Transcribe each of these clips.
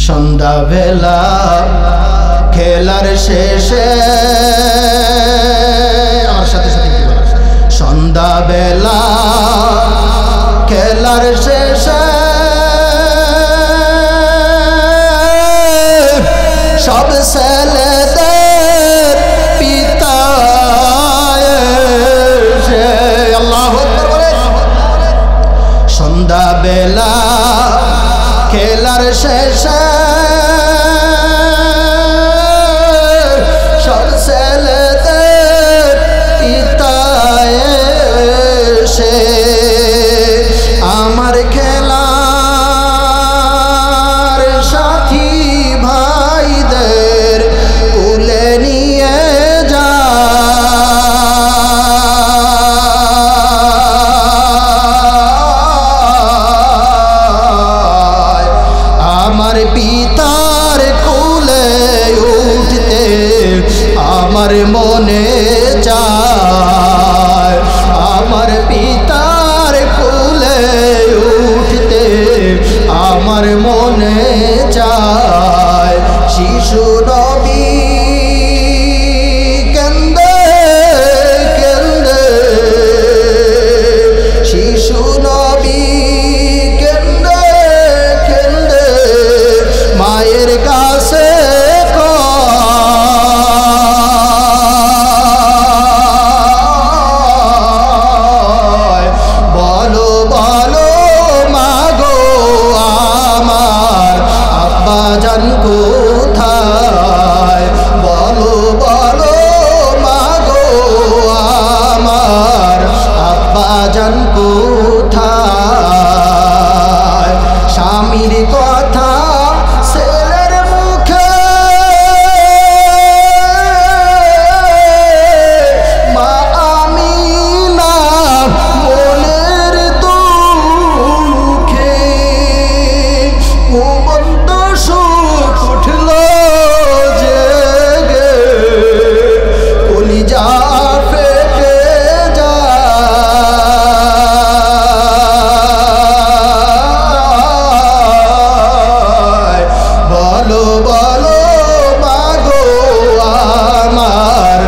সন্ধ্যাবেলা খেলার শেষে আমার সাথে সাথে কি বলা, সন্ধ্যাবেলা খেলার শেষে সব ছেলেদের পিতা এসে আল্লাহু আকবার বলে, সন্ধ্যাবেলা খেলার শেষে সব ছেলেদের পিতা এসে আমার খেলার সাথী ভাইদের কুলে নিয়ে আমার পিতার কোলে উঠতে আমার মনে চায়, আমার পিতার কোলে উঠতে আমার মনে চায়। শিশু নবী কেন্দে কেন্দে, শিশু নবী মায়ের কাছে বলো বলো মাগো আমার আব্বাজান কোথায়, বলো বলো মাগো আমার আব্বাজান কোথায়। স্বামীর কথা ছেলের মুখে মা আমিনা মনের দুঃখে ঘুমন্ত সুখ উঠল জেগে, কলিজা ফেটে যায়। বলো বলো মাগো আমার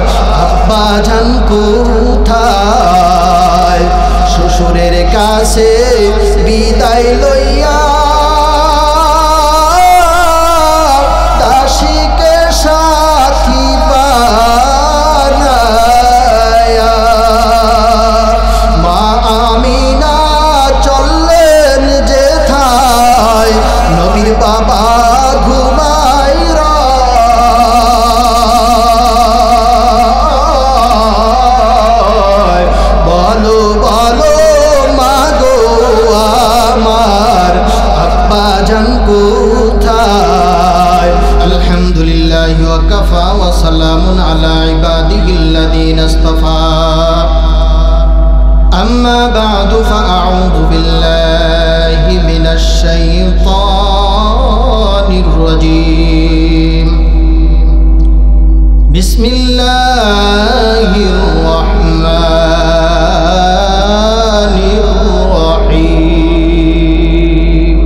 আব্বাজান কোথায়। শ্বশুরের কাছে বিদায় লইয়া দাসীকে সাথী বানায়া মা আমিনা চললেন যেথায়, নবীর বাবা ঘুমাই রয়। বলো বলো মাগো আমার আব্বাজান কোথায়। আলহামদুলিল্লাহি ওয়া কাফা ওয়া সালামুন আলা ইবাদিহিল্লাযীনা ইসতাফা। আম্মা বা'দু ফাআউযু বিল্লাহি মিনাশ শাইতানির রাজীম। বিসমিল্লাহির রাহমানির রাহিম।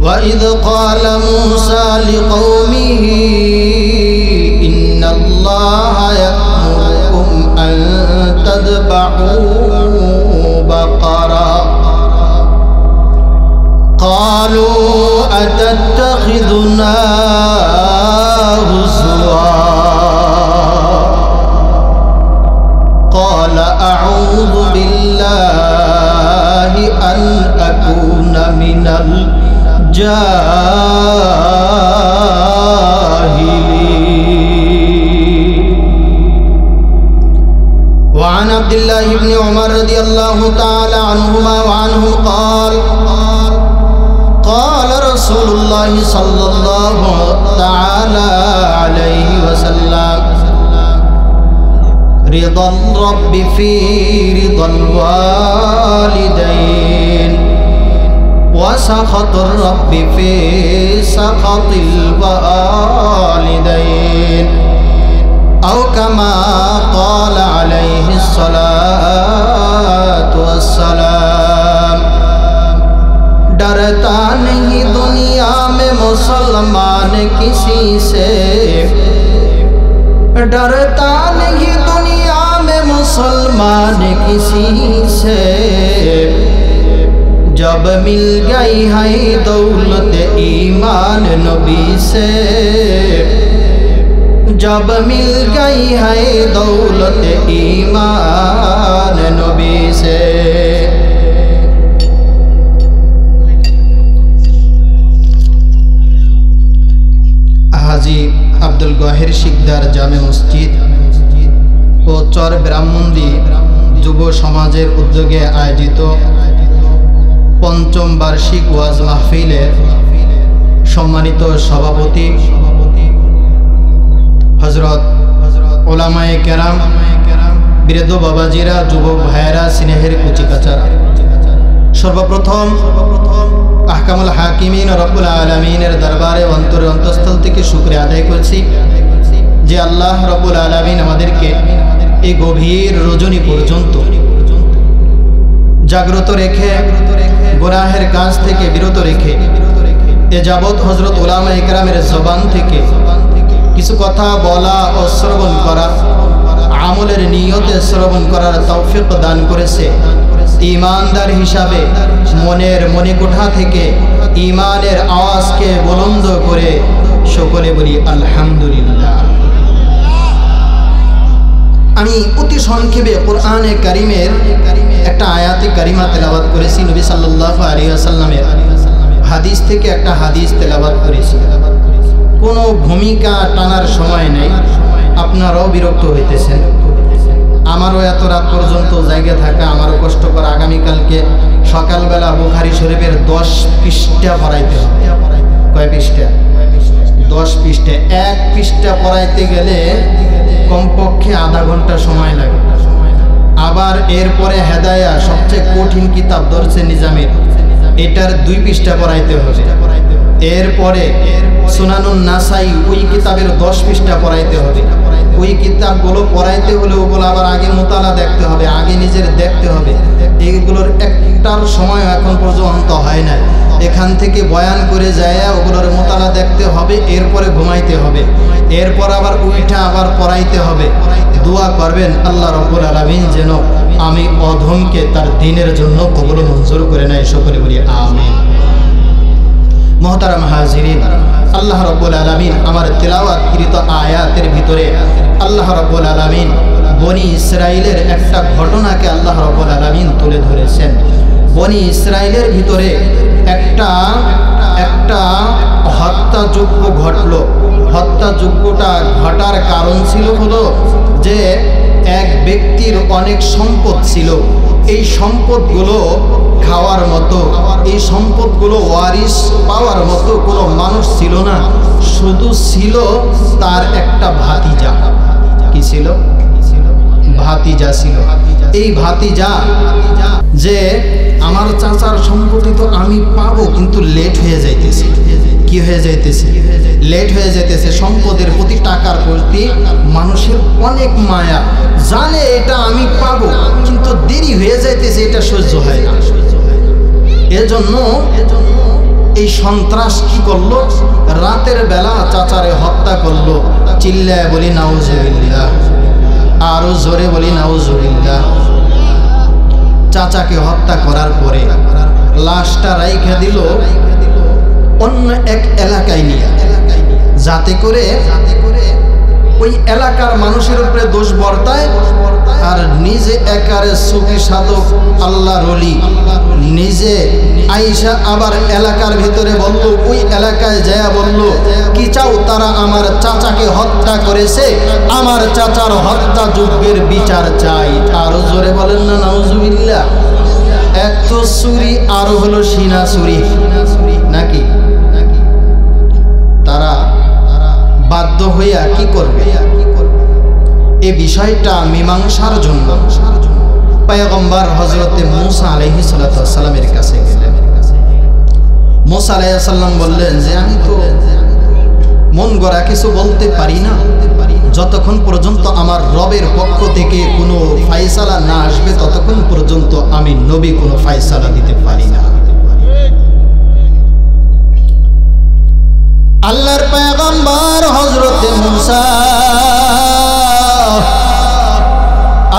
ওয়া ইয ক্বালা মূসা লিকওমিহি ইন্নাল্লাহা ইয়া'মুরুকুম আন তাযবাহু বাকারা ক্বালু আতাত্তাখিযুনা হুজওয়া ক্বালা আউযু বিল্লাহি আন আকুনা মিনাল জাহিলিন। وعن عبد الله بن عمر رضي الله تعالى عنهما وعنه قال قال رسول الله صلى الله تعالى عليه وسلم رضا الرب في رضا الوالدين وسخط الرب في سخط الوالدين أو كما قال عليه الصلاة والسلام। डरता नहीं मुसलमान किसी से, डरता नहीं दुनिया में मुसलमान किसी से। जब मिल गई है दौलत ईमान नबी से, जब मिल गई है दौलत ईमान नबी से। हाजी আব্দুল গহের শিকদার জামে মসজিদ ও চর ব্রাহ্মণদী যুব সমাজের উদ্যোগে আয়োজিত পঞ্চম বার্ষিক ওয়াজ মাহফিলের সম্মানিত সভাপতি হযরত উলামায়ে কেরাম, বৃদ্ধ বাবাজিরা, যুবক ভাইয়েরা, স্নেহের কুচিকাচারা, সর্বপ্রথম আহকামুল হাকিমিন রব্বুল আলামিনের দরবারে অন্তরে অন্তঃস্থল থেকে শুকরিয়া আদায় করছি যে আল্লাহ রব্বুল আলামিন আমাদেরকে এই গভীর রজনী পর্যন্ত জাগ্রত রেখে, গুনাহের কাজ থেকে বিরত রেখে, এ যাবৎ হযরত উলামায়ে কেরামের জবান থেকে কিছু কথা বলা ও শ্রবণ করা, আমলের নিয়তে শ্রবণ করার তৌফিক দান করেছে। ঈমানদার হিসাবে মনের মণিকোঠা থেকে ঈমানের আওয়াজকে বুলন্দ করে সকলে বলি আলহামদুলিল্লাহ। আমি অতি সংক্ষেপে কোরআনে কারীমের একটা আয়াতে কারিমা তেলাওয়াত করেছি। নবী সাল্লাল্লাহু আলাইহি ওয়াসাল্লামের হাদিস থেকে একটা হাদিস তেলাওয়াত করেছি। কোনো ভূমিকা টানার সময় নেই, আপনারাও বিরক্ত হইতেছেন, আমারও এত রাত পর্যন্ত জায়গা থাকা আমারও কষ্টকর। আগামীকালকে সকালবেলা বুখারী শরীফের 10 পৃষ্ঠা পড়াইতে হবে। কয় পৃষ্ঠা? 10 পৃষ্ঠা। এক পৃষ্ঠা পড়াইতে গেলে কমপক্ষে আধা ঘন্টা সময় লাগে। আবার এরপরে হেদায়া, সবচেয়ে কঠিন কিতাব দরসে নিজামের, এটার 2 পৃষ্ঠা পড়াইতে হবে। এরপরে সুনানুন নাসাই, ওই কিতাবের 10 পৃষ্ঠা পড়াইতে হবে। ওই কিতাবগুলো পড়াইতে হলে ওগুলো আবার আগে মোতালা দেখতে হবে, আগে নিজের দেখতে হবে। এইগুলোর একটার সময় এখন পর্যন্ত হয় না। এখান থেকে বয়ান করে যায় ওগুলোর মোতালা দেখতে হবে, এরপরে ঘুমাইতে হবে, এরপর আবার উইঠা আবার পড়াইতে হবে। দোয়া করবেন আল্লাহ রাব্বুল আলামিন যেন আমি অধমকে তার দ্বীনের জন্য কবুল মঞ্জুর করে নেয়। সকলে বলি আমিন। মোহতারাম হাজিরিন, আল্লাহ রাব্বুল আলামিন আমার তেলাওয়াতকৃত আয়াতের ভিতরে আল্লাহ রাব্বুল আলামিন বনি ইসরাইলের একটা ঘটনাকে আল্লাহ রাব্বুল আলামিন তুলে ধরেছেন। বনি ইসরাইলের ভিতরে একটা হত্যাযজ্ঞ ঘটল। হত্যাযজ্ঞটা ঘটার কারণ ছিল হলো যে এক ব্যক্তির অনেক সম্পদ ছিল। এই সম্পদগুলো খাওয়ার মতো, এই সম্পদগুলো ওয়ারিস পাওয়ার মতো কোনো মানুষ ছিল না, শুধু ছিল তার একটা ভাতিজা। কি ছিল? ভাতিজা ছিল। এই ভাতিজা যে আমার চাচার সম্পত্তি তো আমি পাবো, কিন্তু লেট হয়ে যাইতেছে। কি হয়ে যাইতেছে? লেট হয়ে যাইতেছে। সম্পদের প্রতি, টাকার প্রতি মানুষের অনেক মায়া, জানে এটা আমি পাবো, কিন্তু দেরি হয়ে যাইতেছে, এটা সহ্য হয় না। এজন্য এই সন্ত্রাস কি করলো? রাতের বেলা চাচারে হত্যা করলো। চিল্লায় বলি নাউজুবিল্লাহ, আরো জোরে বলি নাউজুবিল্লাহ। চাচাকে হত্যা করার পরে লাশটা রাইখা দিল অন্য এক এলাকায় নিয়ে, যাতে করে ওই এলাকার মানুষের উপরে দোষ বর্তায় আর নিজে একারে সুফি সাধক আল্লাহর ওলি নিজে আইসা আবার এলাকার ভিতরে বলল, ওই এলাকায় যায় বলল, কি চাও? তারা আমার চাচাকে হত্যা করেছে, আমার চাচার হত্যা যজ্ঞের বিচার চাই। আরো জোরে বলেন না নাউজুবিল্লাহ। এক তো চুরি, আরো হলো সিনা চুরি নাকি? তারা বাধ্য হইয়া কি করবে? এই বিষয়টা মীমাংসার জন্য পয়গম্বর হযরতে মূসা আলাইহিস সালামের কাছে গেলেন। মূসা আলাইহিস সালাম বললেন যে আমি তো মন গড়া কিছু বলতে পারি না, যতক্ষণ পর্যন্ত আমার রবের পক্ষ থেকে কোনো ফায়সালা না আসবে ততক্ষণ পর্যন্ত আমি নবী কোনো ফায়সালা দিতে পারি না। আল্লাহর পয়গম্বর হযরতে মুসা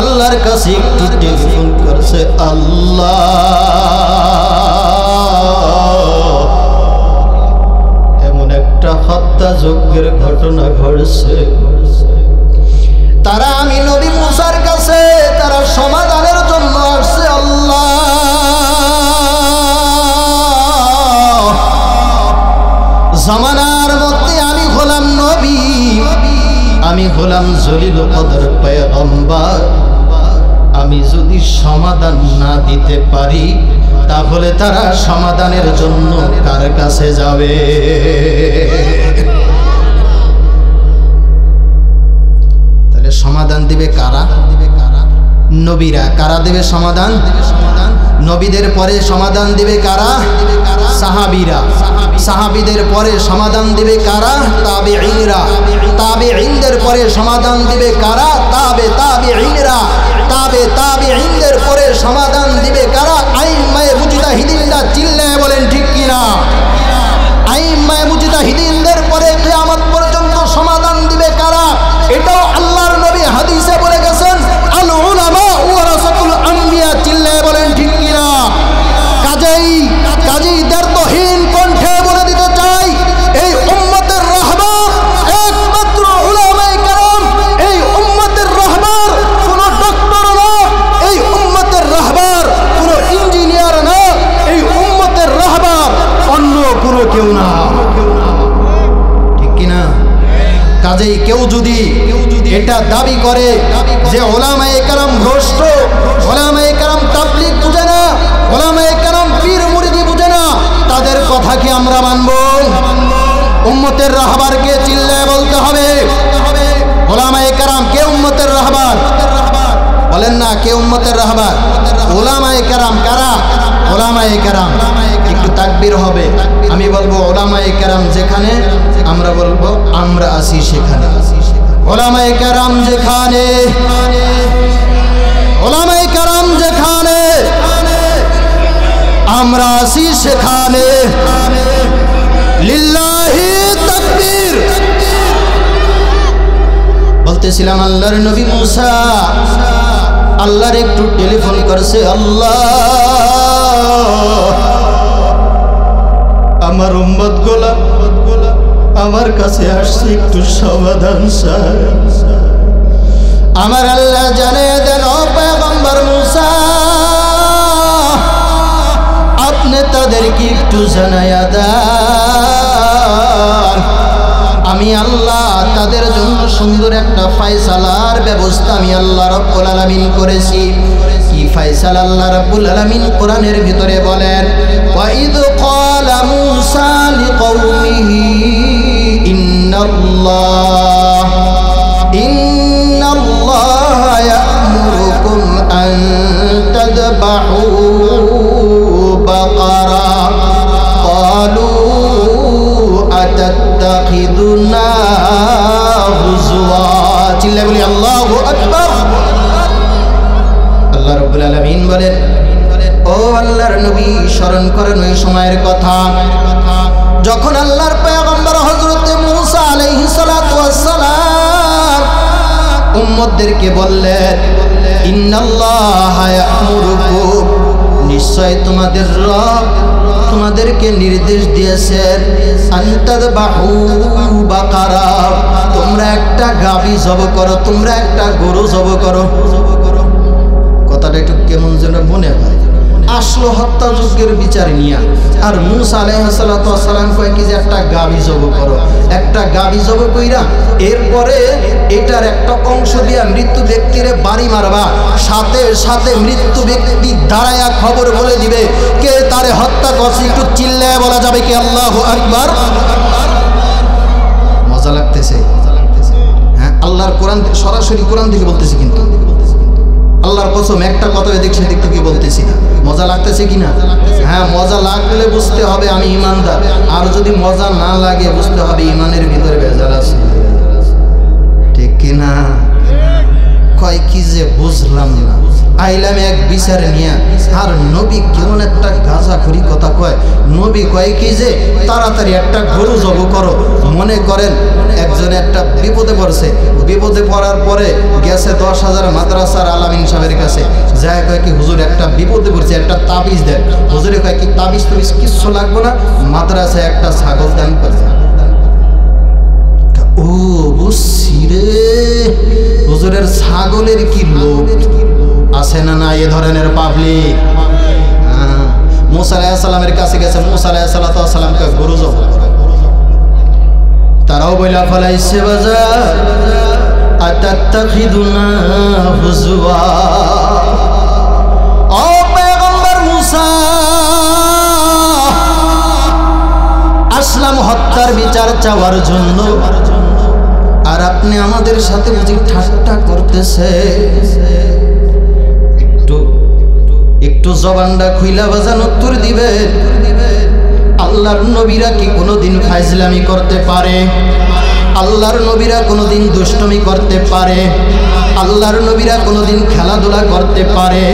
আল্লাহর কাছে একটু টেলিফোন করছে, আল্লাহ এমন একটা হত্যাযজ্ঞের ঘটনা ঘটছে, তারা আমি নবী মুসার কাছে তারা সমাধানের জন্য আসছে। আল্লাহ জামানার মধ্যে আমি হলাম নবী, আমি হলাম জলিল কদর পয়গম্বর, আমি যদি সমাধান না দিতে পারি তাহলে তারা সমাধানের জন্য কার কাছে যাবে? তাহলে সমাধান দিবে কারা? নবীরা। কারা দেবে সমাধান? নবীদের পরে সমাধান দিবে কারা? সাহাবীরা। সাহাবীদের পরে সমাধান দিবে কারা? তাবেঈনরা। তাবেঈনদের পরে সমাধান দিবে কারা? তাবেঈনরা। তাবেঈনদের পরে সমাধান দিবে কারা? আইম্মায়ে মুজতাহিদিনরা। চিল্লায়ে বলেন ঠিক কিনা? আইম্মায়ে মুজতাহিদিনদের পরে কিয়ামত পর্যন্ত সমাধান দিবে কারা? এটাও আল্লাহর নবী হাদিসে বলে গেছেন, আল উলামা ওয়ারাসাতুল আম্বিয়া। চিল্লায়ে বলেন ঠিক কিনা? কাজেই দ্বার্থহীন কণ্ঠে বলে দিতে চাই, এই উম্মতের রাহবার একমাত্র উলামায়ে কেরাম। এই উম্মতের রাহবার কোনো ডক্টর না, এই উম্মতের রাহবার কোনো ইঞ্জিনিয়ার না, এই উম্মতের রাহবার অন্য কোনো কেউ না। ঠিক কিনা? কাজেই কেউ যদি এটা দাবি করে যে উলামায়ে কেরাম ভ্রষ্ট, উলামায়ে কেরাম তাবলীগ বুঝে না, উলামায়ে কেরাম পীর মুরিদি বুঝে না, তাদের কথা কি আমরা মানব? উম্মতের রাহবারকে চিল্লায়ে বলতে হবে, উলামায়ে কেরাম কে উম্মতের রাহবার? বলেন না, কে উম্মতের রাহবার? উলামায়ে কেরাম। কারা? উলামায়ে কেরাম। একটু তাকবীর হবে। আমি বলবো উলামায়ে কেরাম যেখানে, আমরা বলবো আমরা আছি সেখানে। উলামায়ে কেরাম যেখানে, উলামায়ে কেরাম যেখানে, আমরা আছি সেখানে। লিল্লাহি তাকবীর। বলতেছিলাম আল্লাহর নবী মুসা আল্লাহর একটু টেলিফোন করছে, আল্লাহ আমার উম্মত গোলা আমার কাছে আসছে, একটু সমাধান চাই। আমার আল্লাহ জানিয়ে দেন, ও পয়গম্বর মুসা আপনি তাদেরকে একটু জানায়া দেন, আমি আল্লাহ তাদের জন্য সুন্দর একটা ফয়সালার ব্যবস্থা আমি আল্লাহ রাব্বুল আলামিন করেছি। কি ফয়সালা আল্লাহ রাব্বুল আলামিন কোরআনের ভিতরে বলেন, ওয়া ইয ক্বালা মূসা লিকওমিহি ইন্নাল্লাহ ইয়া'মুরুকুম আন তাযবাহু বাকারা ক্বালু আতাত্তাখিযুনা হুজওয়া। চিল্লায়ে বলি আল্লাহু আকবার। আল্লাহ রাব্বুল আলামিন বলেন, ও আল্লাহর নবী স্মরণ করেন ওই সময়ের কথা যখন আল্লাহর পয়গম্বর হযরত মূসা আলাইহিস সালাতু ওয়াস সালাম উম্মতদেরকে বললেন, ইন্নাল্লাহা ইয়া'মুরুকুম, নিশ্চয় তোমাদের রব তোমাদেরকে নির্দেশ দিয়েছেন, আনতাযবাহু বাকারা, তোমরা একটা গাভী জবাই করো, তোমরা একটা গরু জবাই করো। কথাটা একটু কেমন যেন মনে হয়। আসলো হত্যাযজ্ঞের বিচার নিয়া, আর মূসা আলাইহিস সালাতু ওয়াস সালাম কয় কি যে একটা গাভী জবাই করো। একটা গাভী জবাই কইরা এরপরে এটার একটা অংশ দিয়া মৃত্যু ব্যক্তিরে বাড়ি মারবা, সাথে সাথে মৃত্যু ব্যক্তি দাঁড়ায়া খবর বলে দিবে কে তারে হত্যা করছে। একটু চিল্লায় বলা যাবে কি আল্লাহু আকবার? মজা লাগতেছে? হ্যাঁ, আল্লাহর কোরআন সরাসরি কোরআন থেকে বলতেছি, কিন্তু আল্লাহর কসম একটা কথা এদিক সেদিক থেকে বলতেছি না। মজা লাগতেছে কিনা? হ্যাঁ, মজা লাগলে বুঝতে হবে আমি ইমানদার, আর যদি মজা না লাগে বুঝতে হবে ইমানের ভিতরে ভেজাল আছে। ঠিক কিনা? কয় কি যে বুঝলাম না। আইলাম এক বিচার নিয়া। আর নবী কেমন একটা গাঁজাখুরি কথা কয়। নবী কয় কি যে তাড়াতাড়ি একটা গরু জব করো। মনে করেন একজনে একটা বিপদে পড়ছে, বিপদে পড়ার পরে গেছে 10,000 মাদ্রাসার আলামিন সাহেবের কাছে, যায় কয় কি হুজুর একটা বিপদে পড়ছে, একটা তাবিজ দেন। হুজুরে কয় কি তাবিজ টাবিজ কিচ্ছু লাগবে না, মাদ্রাসায় একটা ছাগল দান করে। ও বুঝছি রে, হুজুরের ছাগলের কি লোক আছে না না এ ধরনের পাবলিক। মুসা আলাইহিস সালামের কাছে গেছে, মুসা আলাইহিস সালামকে গরু জব করে। তারাও বইলা ফলাইছে বাজার আতাত্তাখিদুনা হুজুয়া। ও পয়গম্বর মুসা, আসলাম হত্যার বিচার চাওয়ার জন্য, আর আপনি আমাদের সাথে বুঝি ঠাট্টা করতেছে। একটু জবানটা খুইলা বাজান উত্তর দিবেন। আল্লাহর নবীরা কি কোনোদিন ফাইজলামি করতে পারে? আল্লাহর নবীরা কোনোদিন দুষ্টমি করতে পারে? আল্লাহর নবীরা কোনোদিন খেলাধুলা করতে পারে?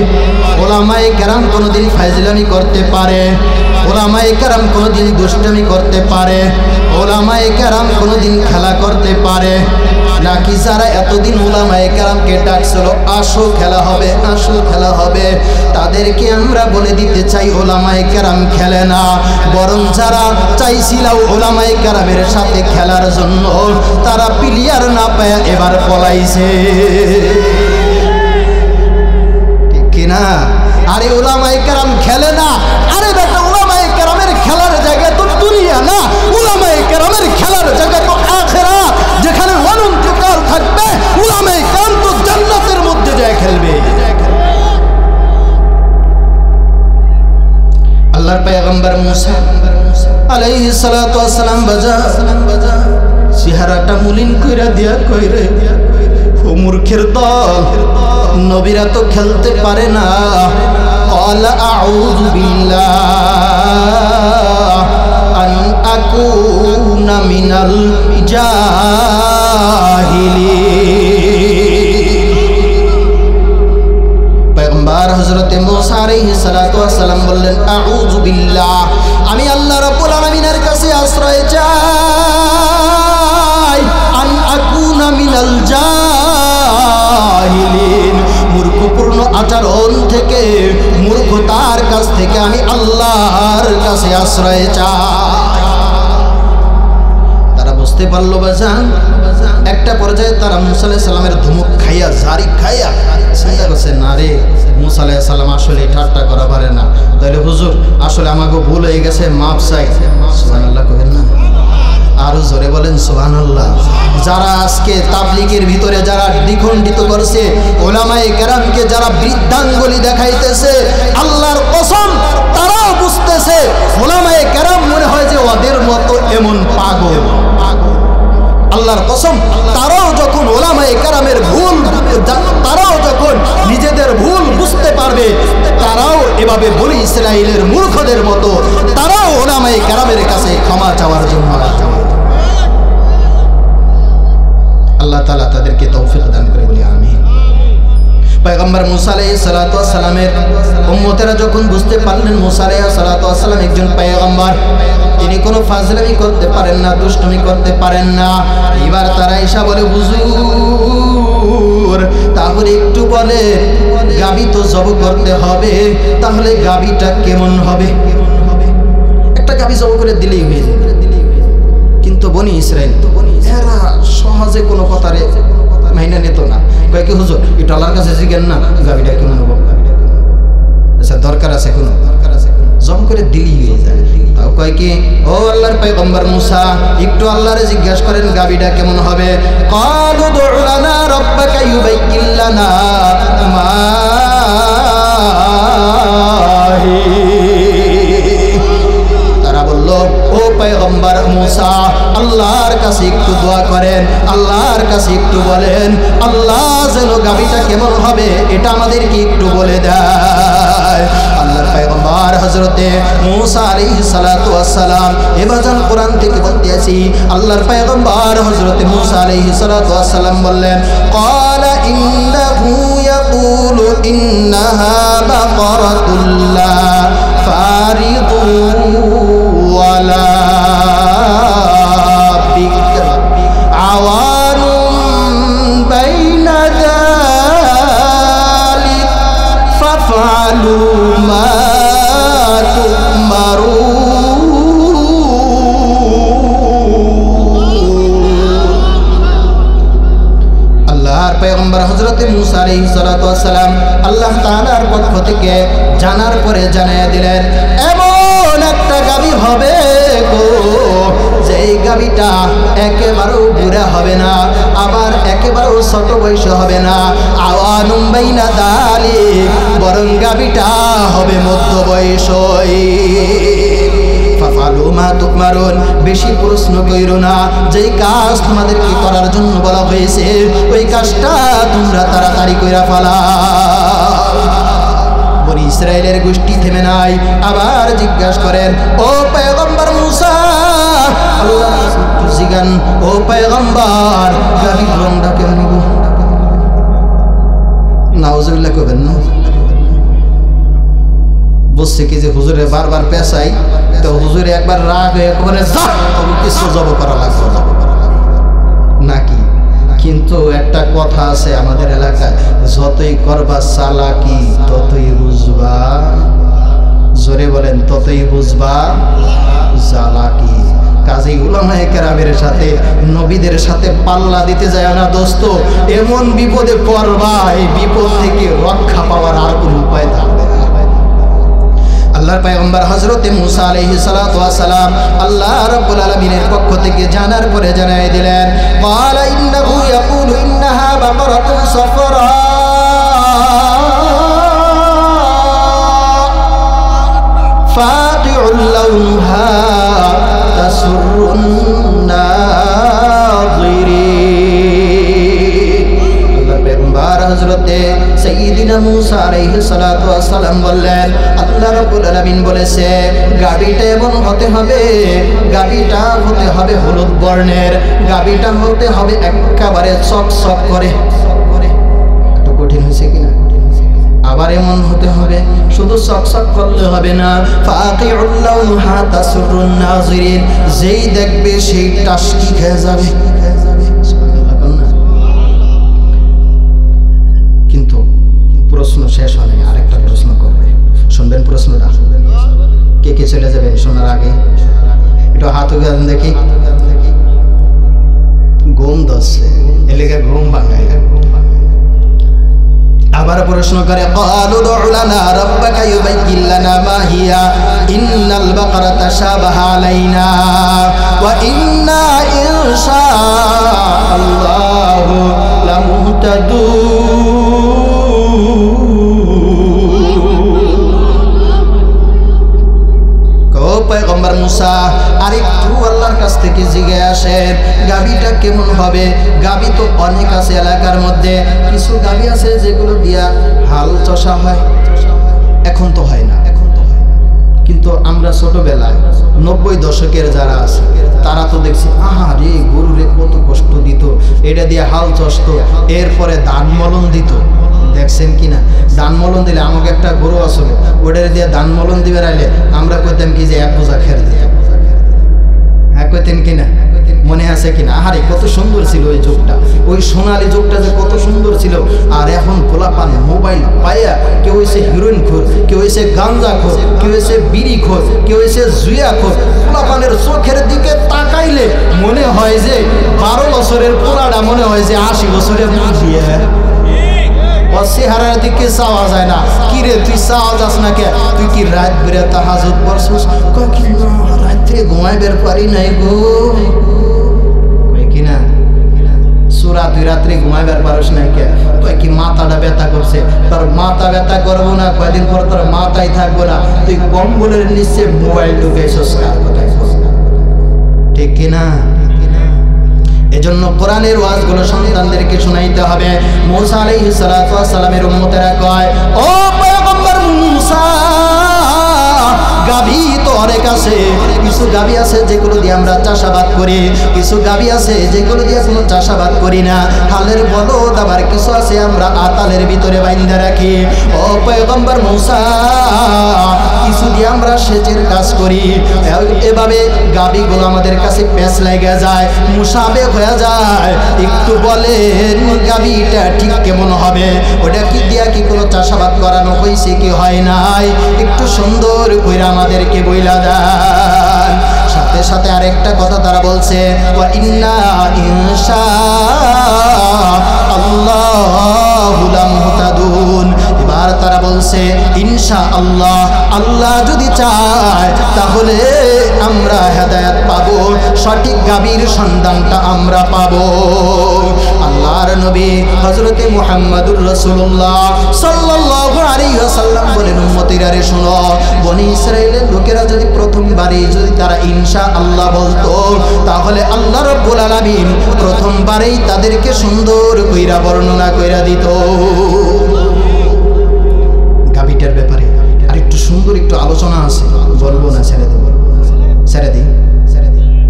ওলামায়ে কেরাম কোনোদিন ফাইজলামি করতে পারে? ওলামায়ে কেরাম কোনোদিন দুষ্টমি করতে পারে? ওলামায়ে কেরাম কোনোদিন খেলা করতে পারে? নাকি যারা এতদিন ওলামায়ে কেরামকে ডাকছিল আসো খেলা হবে, আসো খেলা হবে, তাদেরকে আমরা বলে দিতে চাই ওলামায়ে কেরাম খেলে না, বরং যারা চাইছিল ওলামায়ে কেরামের সাথে খেলার জন্য তারা প্লেয়ার না পায় এবার পলাইছে, ঠিক কিনা? আরে ওলামায়ে কেরাম খেলে না, আরে বেটা ওলামায়ে কেরামের খেলার জায়গা তো দুনিয়া না, ওলামায়ে কেরামের খেলার জায়গা তো আখিরাত, যেখানে অনন্তকাল থাকবে। ওলামায়ে কেরাম তো জান্নাতের মধ্যে যায় খেলবে। আল্লাহর পয়গম্বর মুসা আলাইহিস সালাতু ওয়াস সালাম বাজা চেহারাটা মুলিন কইরা দিয়া কইরে, ও মূর্খের দল, নবীরা তো খেলতে পারে না। ক্বালা আউযু বিল্লাহ আন আকুনা মিনাল জাহিলিন। পয়গম্বর হযরতে মুসা আলাইহিস সালাতু ওয়াস সালাম বললেন, আউযু বিল্লাহ, আমি আল্লাহ রাব্বুল আলামিনের কাছে আশ্রয় চাই, আন আকুনা মিনাল জাহিলিন, মূর্খপূর্ণ আচরণ থেকে, মূর্খতার কাছ থেকে আমি আল্লাহর কাছে আশ্রয় চাই। তারা বুঝতে পারলো বাজান, একটা পর্যায়ে তারা মুসা আলাইহিস সালামের ধমক খাইয়া, জারি খাইয়া চিন্তা করছে, না রে মুসা আলাইহিস সালাম আসলে ঠাট্টা করা পারে না, তাহলে হুজুর আসলে আমাকে ভুল হয়ে গেছে, মাপ চাই। সুবহানাল্লাহ কহেন না, আরো জোরে বলেন সুবহানাল্লাহ। যারা আজকে তাবলীগের ভিতরে যারা দ্বিখণ্ডিত করছে, ওলামায়ে কেরামকে যারা বৃদ্ধাঙ্গুলি দেখাইতেছে, আল্লাহর কসম তারাও বুঝতেছে ওলামায়ে কেরাম মনে হয় যে ওদের মতো এমন পাগল। আল্লাহর কসম তারাও যখন ওলামায়ে কেরামের ভুল, তারাও যখন নিজেদের ভুল বুঝতে পারবে, তারাও এভাবে বনি ইসরাইলের মূর্খদের মতো তারাও ওলামায়ে কেরামের কাছে ক্ষমা চাওয়ার জন্য আল্লাহ তাআলা তাদেরকে তৌফিক দান করে বলি আমিন। পয়গম্বর মুসা আলাইহিস সালাতু ওয়াস সালামের উম্মতেরা যখন বুঝতে পারলেন মুসা আলাইহিস সালাতু ওয়াস সালাম একজন পয়গম্বর, তিনি কোনো ফাজলামি করতে পারেন না, দুষ্টমি করতে পারেন না, এবার তারা এসে বলে, হুজুর তাহলে একটু বলে গাবি তো জব করতে হবে, তাহলে গাবিটা কেমন হবে? একটা গাবি জব করে দিলেই হয়ে যায়। কিন্তু বনি ইসরাইল এরা সহজে কোনো কথারে মাইনা নিত না। কয় কি হুজুর একটু আল্লাহর কাছে জিজ্ঞেন না গাবিটা কেমন হবে, আচ্ছা দরকার আছে কোনো, জব করে দিলেই হয়ে যায়। তাও কয় কি, ও আল্লাহর পয়গম্বর মুসা একটু আল্লাহরে জিজ্ঞাসা করেন গাবিটা কেমন হবে। ক্বালু দু'ু লানা রাব্বাকা ইউবাইয়্যিন লানা মা হি। তারা বলল, ও পয়গম্বর মুসা আল্লাহর কাছে একটু দোয়া করেন, আল্লাহর কাছে একটু বলেন, আল্লাহ যেন গাবিটা কেমন হবে এটা আমাদেরকে একটু বলে দেয়। আল্লাহর পয়গম্বর হযরতে মূসা আলাইহিস সালাতু ওয়াস সালাম এবাজান কোরআন থেকে বলতে আছি আল্লাহর পয়গম্বর হযরতে মূসা আলাইহিস সালাতু ওয়াস সালাম বললেন ক্বালা ইন্নাহু ইয়াকুলু ইন্নাহা বাকারাতুল লা ফারিদুন ওয়ালা বিকর আওয়ানুম বাইনা যালিক ফাফআলু মা পয়গম্বর হযরতে মূসা আলাইহিস সালাতু ওয়াস সালাম আল্লাহ তাআলার পক্ষ থেকে জানার পরে জানিয়ে দিলেন এমন একটা গাবি হবে গো যেই গাবিটা একেবারেও বুড়া হবে না আবার একেবারেও ছোট বয়স হবে না আওয়ানুম বাইনা যালিক বরং গাবিটা হবে মধ্য বয়সী ফাফালু মা তুকমারুন বেশি প্রশ্ন কইরো না যেই কাজ তোমাদেরকে করার জন্য বলা হয়েছে ওই কাজটা তোমরা তাড়াতাড়ি কইরা ফেলাও বনি ইসরাইলের গোষ্ঠী থেমে নাই আবার জিজ্ঞাসা করেন ও পয়গম্বর মূসা আল্লাহ জিগান ও পয়গম্বর গাবির রংটা কেমন গো নাউজুবিল্লাহ কইবেন না বলছে কি যে হুজুরে বারবার পেছাই তো হুজুরে একবার রাগ হয়ে করে কিছু জব করা লাগবে নাকি কিন্তু একটা কথা আছে আমাদের এলাকায় যতই করবা চালাকি ততই বুঝবা জোরে বলেন ততই বুঝবা চালাকি কাজী উলামায়ে কেরামের সাথে নবীদের সাথে পাল্লা দিতে যায় না দোস্ত এমন বিপদে পড়বা এই বিপদ থেকে রক্ষা পাওয়ার আর কোনো উপায় থাকবে না আল্লাহর পয়গম্বর হযরতে মূসা আলাইহিস সালাতু ওয়াস সালাম আল্লাহ রাব্বুল আলামিনের পক্ষ থেকে জানার পরে জানিয়ে দিলেন ক্বালা ইন্নাহু ইয়াকুলু ইন্নাহা বাকারাতুন সাফরা ফাতিউল লাউনহা তাসুরুন নাযিরিন আল্লাহর পয়গম্বর হযরতে সাইয়্যিদিনা মূসা আলাইহিস সালাতু ওয়াস সালাম বললেন আল্লাহ রাব্বুল আলামিন বলেছে গাবিটা এমন হতে হবে গাবিটা হতে হবে হলুদ বর্ণের গাবিটা হতে হবে একেবারে চকচক করে তো কঠিন হয়েছে কিনা আবার এমন হতে হবে শুধু চকচক করলে হবে না ফাকিউল লাউনহা তাসুরুন নাযিরিন যেই দেখবে সেই টাসকি খেয়ে যাবে প্রশ্ন শেষ হয় নাই আরেকটা প্রশ্ন করবে শুনবেন প্রশ্নটা কে কে চলে যাবেন শোনার আগে একটু হাত উঠান দেখি ঘুম ধরছে এলাকা ঘুম ভাঙায় আবার প্রশ্ন করে ক্বালু দু'উ লানা রাব্বাকা ইউবাইয়্যিন লানা মা হিয়া ইন্নাল বাকারা তাশাবাহা আলাইনা ওয়া ইন্না ইনশাআল্লাহু লামুহতাদুন পয়গম্বর মূসা আরেকটু আল্লাহর কাছ থেকে জিজ্ঞাসা আসেন গাবিটা কেমন হবে গাবি তো অনেক আছে এলাকার মধ্যে কিছু গাবি আছে যেগুলো দিয়া হাল চষা হয় এখন তো হয় না কিন্তু আমরা ছোটবেলায় 90 দশকের যারা আছে তারা তো দেখছি আহা রে গরুরে কত কষ্ট দিত এটা দিয়ে হাল চষতো এরপরে ধান মলন দিত দেখছেন কিনা ধান মলন দিলে আমাকে একটা গরু আসলে ওটার দিয়ে ধান মলন দিবে রাইলে আমরা কইতাম কি যে এক বোঝা খের দিয়ে হ্যাঁ কইতেন কিনা মনে আছে কিনা আহারে কত সুন্দর ছিল ওই যুগটা ওই সোনালী যুগটা যে কত সুন্দর ছিল আর এখন পোলাপান মোবাইল পাইয়া কেউ হয়েছে হিরোইন খোর কেউ হয়েছে গাঞ্জা খোর কেউ হয়েছে বিড়ি খোর কেউ হয়েছে জুয়া খোর পোলাপানের চোখের দিকে তাকাইলে মনে হয় যে 12 বছরের পোলাটা মনে হয় যে 80 বছরের বিয়ে চেহারার দিকে চাওয়া যায় না কি রে তুই চাওয়া যাস না কে তুই কি রাত বেড়ে তাহাজুদ পড়ছিস কি রাত্রে ঘুমাইবার পারি নাই গো কিনা সুরা তুই রাত্রে ঘুমাইবার পারিস নাই কে তুই কি মাথাটা ব্যথা করছে তোর মাথা ব্যথা করবো না কয়েকদিন পর তোর মাথায় থাকবো না তুই কম্বলের নিচে মোবাইল ঢুকেছিস কার কথায় ঠিক কিনা এজন্য কোরআনের ওয়াজগুলো সন্তানদেরকে শোনাইতে হবে মূসা আলাইহিস সালাতু ওয়াস সালামের উম্মতেরা কয় ও পয়গম্বর মূসা গাভী তো অনেক আছে, কিছু গাভী আছে যেগুলো দিয়ে আমরা চাষাবাদ করি, কিছু গাভী আছে যেগুলো দিয়ে কোনো চাষাবাদ করি না। হালের বলদ আবার কিছু আছে আমরা আতালের ভিতরে বাইন্ধা রাখি। ও পয়গম্বর মূসা, কিছু দিয়ে আমরা সেচের কাজ করি। এভাবে গাভীগুলো আমাদের কাছে প্যাঁচ লেগে যায়, মুসাবে হয়ে যায়। একটু বলেন গাভীটা ঠিক কেমন হবে? ওটা কি দিয়া কি কোনো চাষাবাদ করানো হয়েছে কি হয় নাই? একটু সুন্দর করে আমাদেরকে বইলা দেন। সাথে সাথে আরেকটা কথা তারা বলছে, ওয়া ইন্না ইনশাআল্লাহু লামুহতাদুন। এবার তারা বলছে ইনশাআল্লাহ, আল্লাহ যদি চায় তাহলে আমরা হেদায়েত পাবো, সঠিক গাভীর সন্ধানটা আমরা পাবো। আল্লাহর নবী হযরতে মুহাম্মদুর রাসূলুল্লাহ সাল্লাল্লাহু আলাইহি ওয়াসাল্লাম বলেন, উম্মতিরা রে শোনো, বনি ইসরাইলের লোকেরা যদি প্রথমবারই যদি তারা ইনশাআল্লাহ বলতো, তাহলে আল্লাহ রাব্বুল আলামিন প্রথমবারেই তাদেরকে সুন্দর কইরা বর্ণনা কইরা দিত। গাভীটার ব্যাপারে আর একটু সুন্দর একটু আলোচনা আছে, বলবো না, ছেড়ে দেব, ছেড়ে দিই।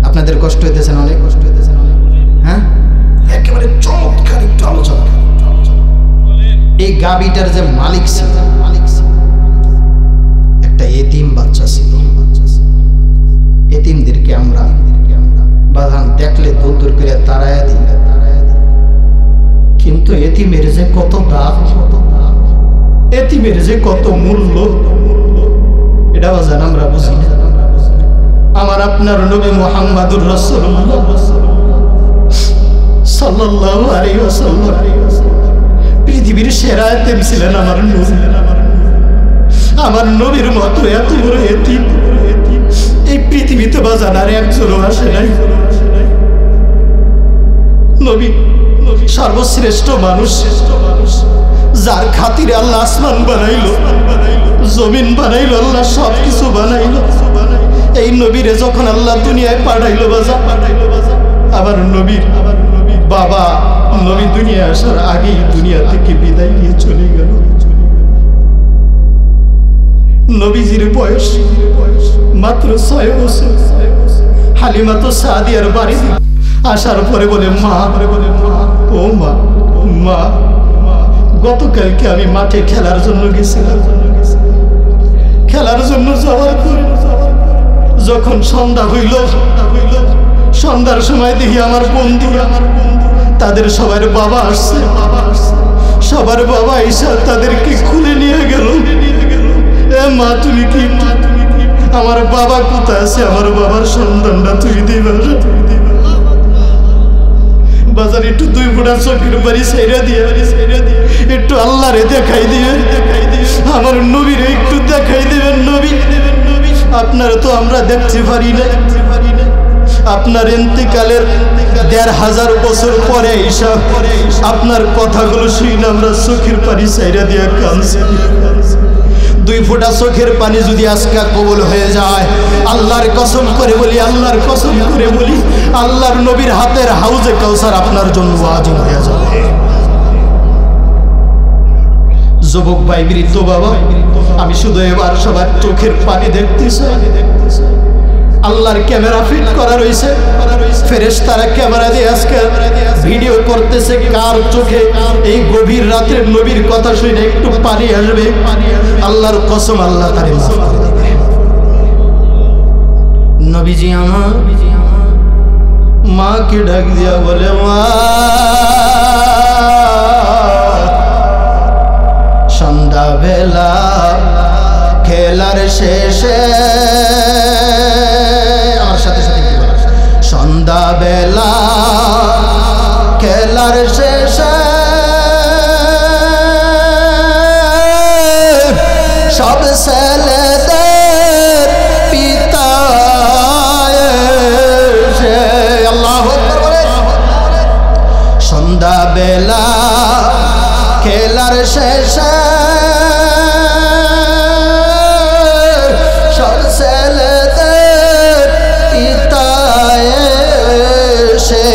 আপনাদের কষ্ট হইতেছে না? অনেক কষ্ট হইতেছে না? হ্যাঁ, একেবারে চমৎকার একটু আলোচনা। এই গাভীটার যে মালিক ছিল, একটা এতিম বাচ্চা ছিল। এতিমদেরকে আমরা বাধান দেখলে দূর দূর করে তাড়াইয়া দিই, কিন্তু এতিমের যে কত দাম, এতিমের যে কত মূল্য, এটা বাজান আমরা বুঝি না। আমার আপনার নবী মুহাম্মদুর রাসূলুল্লাহ সাল্লাল্লাহু আলাইহি ওয়াসাল্লাম পৃথিবীর সেরা এতিম ছিলেন আমার নবী। আমার নবীর মতো এত বড় এতিম এই পৃথিবীতে বাজান আর একজনও আসে নাই। নবী সর্বশ্রেষ্ঠ মানুষ, যার খাতিরে আল্লাহ আসমান বানাইলো, জমিন বানাইলো, আল্লাহ সব কিছু বানাইলো। এই নবীরে যখন আল্লাহ দুনিয়ায় পাঠাইলো বাজার, আবার নবীর বাবা নবী দুনিয়া আসার আগেই দুনিয়া থেকে বিদায় নিয়ে চলে গেল। নবীজির বয়স মাত্র 6 বছর। হালিমা তো সাদিয়ার বাড়ি আসার পরে বলে, মা, ও মা, মা, গতকালকে আমি মাঠে খেলার জন্য গেছিলাম। খেলার জন্য যাওয়ার পরে যখন সন্ধ্যা হইল, সন্ধ্যার সময় দেখি আমার বন্ধুরা, তাদের সবার বাবা আসছে। সবার বাবা এসে তাদেরকে খুলে নিয়ে গেল। এ মা, তুমি কি, আমার বাবা কোথায় আছে? আমার বাবার সন্তানটা তুই দিবা বাজার, একটু 2 ফোঁটা চোখের বাড়ি ছেড়ে দিয়ে একটু আল্লাহরে দেখাই দিয়ে, আমার নবীরে একটু দেখাই দেবেন। নবী, আপনার তো আমরা দেখতে পারি না। আপনার ইন্তিকালের 1500 বছর পরে ঈশা আপনার কথাগুলো শুনে আমরা চোখের পানি ছেড়ে দিয়ে কাঁদছি। 2 ফোঁটা চোখের পানি যদি আজকে কবুল হয়ে যায়, আল্লাহর কসম করে বলি, আল্লাহর কসম করে বলি, আল্লাহর নবীর হাতের হাউজে কাউসার আপনার জন্য ওয়াজিব হয়ে যাবে। যুবক ভাই, বৃদ্ধ বাবা, আমি শুধু এবার সবার চোখের পানি দেখতেছি। আল্লাহর ক্যামেরা ফিট করা রয়েছে, ফেরেশতারা ক্যামেরা দিয়ে আজকে ভিডিও করতেছে কার চোখে এই গভীর রাতের নবীর কথা শুনে একটু পানি আসবে। আল্লাহর কসম, আল্লাহ তারে মাফ করে দিবে। নবীজি আমার মাকে ডাক দিয়া বলে, মা, সন্ধ্যাবেলা খেলার শেষে, আমার সাথে সাথে কি বলা, সন্ধ্যাবেলা খেলার শেষে সব ছেলেদের পিতা এসে, আল্লাহু আকবার বলে, সন্ধ্যাবেলা খেলার শেষে সব ছেলেদের পিতা এসে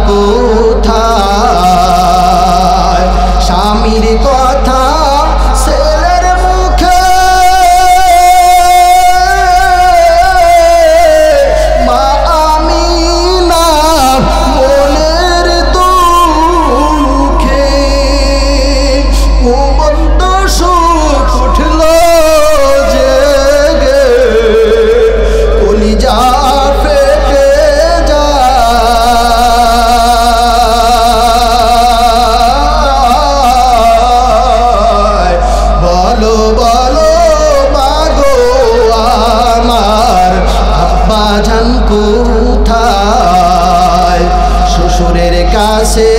কোথায় স্বামীর কথা ছেলের মুখে মা আমিনা মনের দুঃখে ঘুমন্ত সুখ উঠল জেগে কলিজা ফেটে যায় বলো বলো মাগো আমার আব্বা জান কোথায় শ্বশুরের কাছে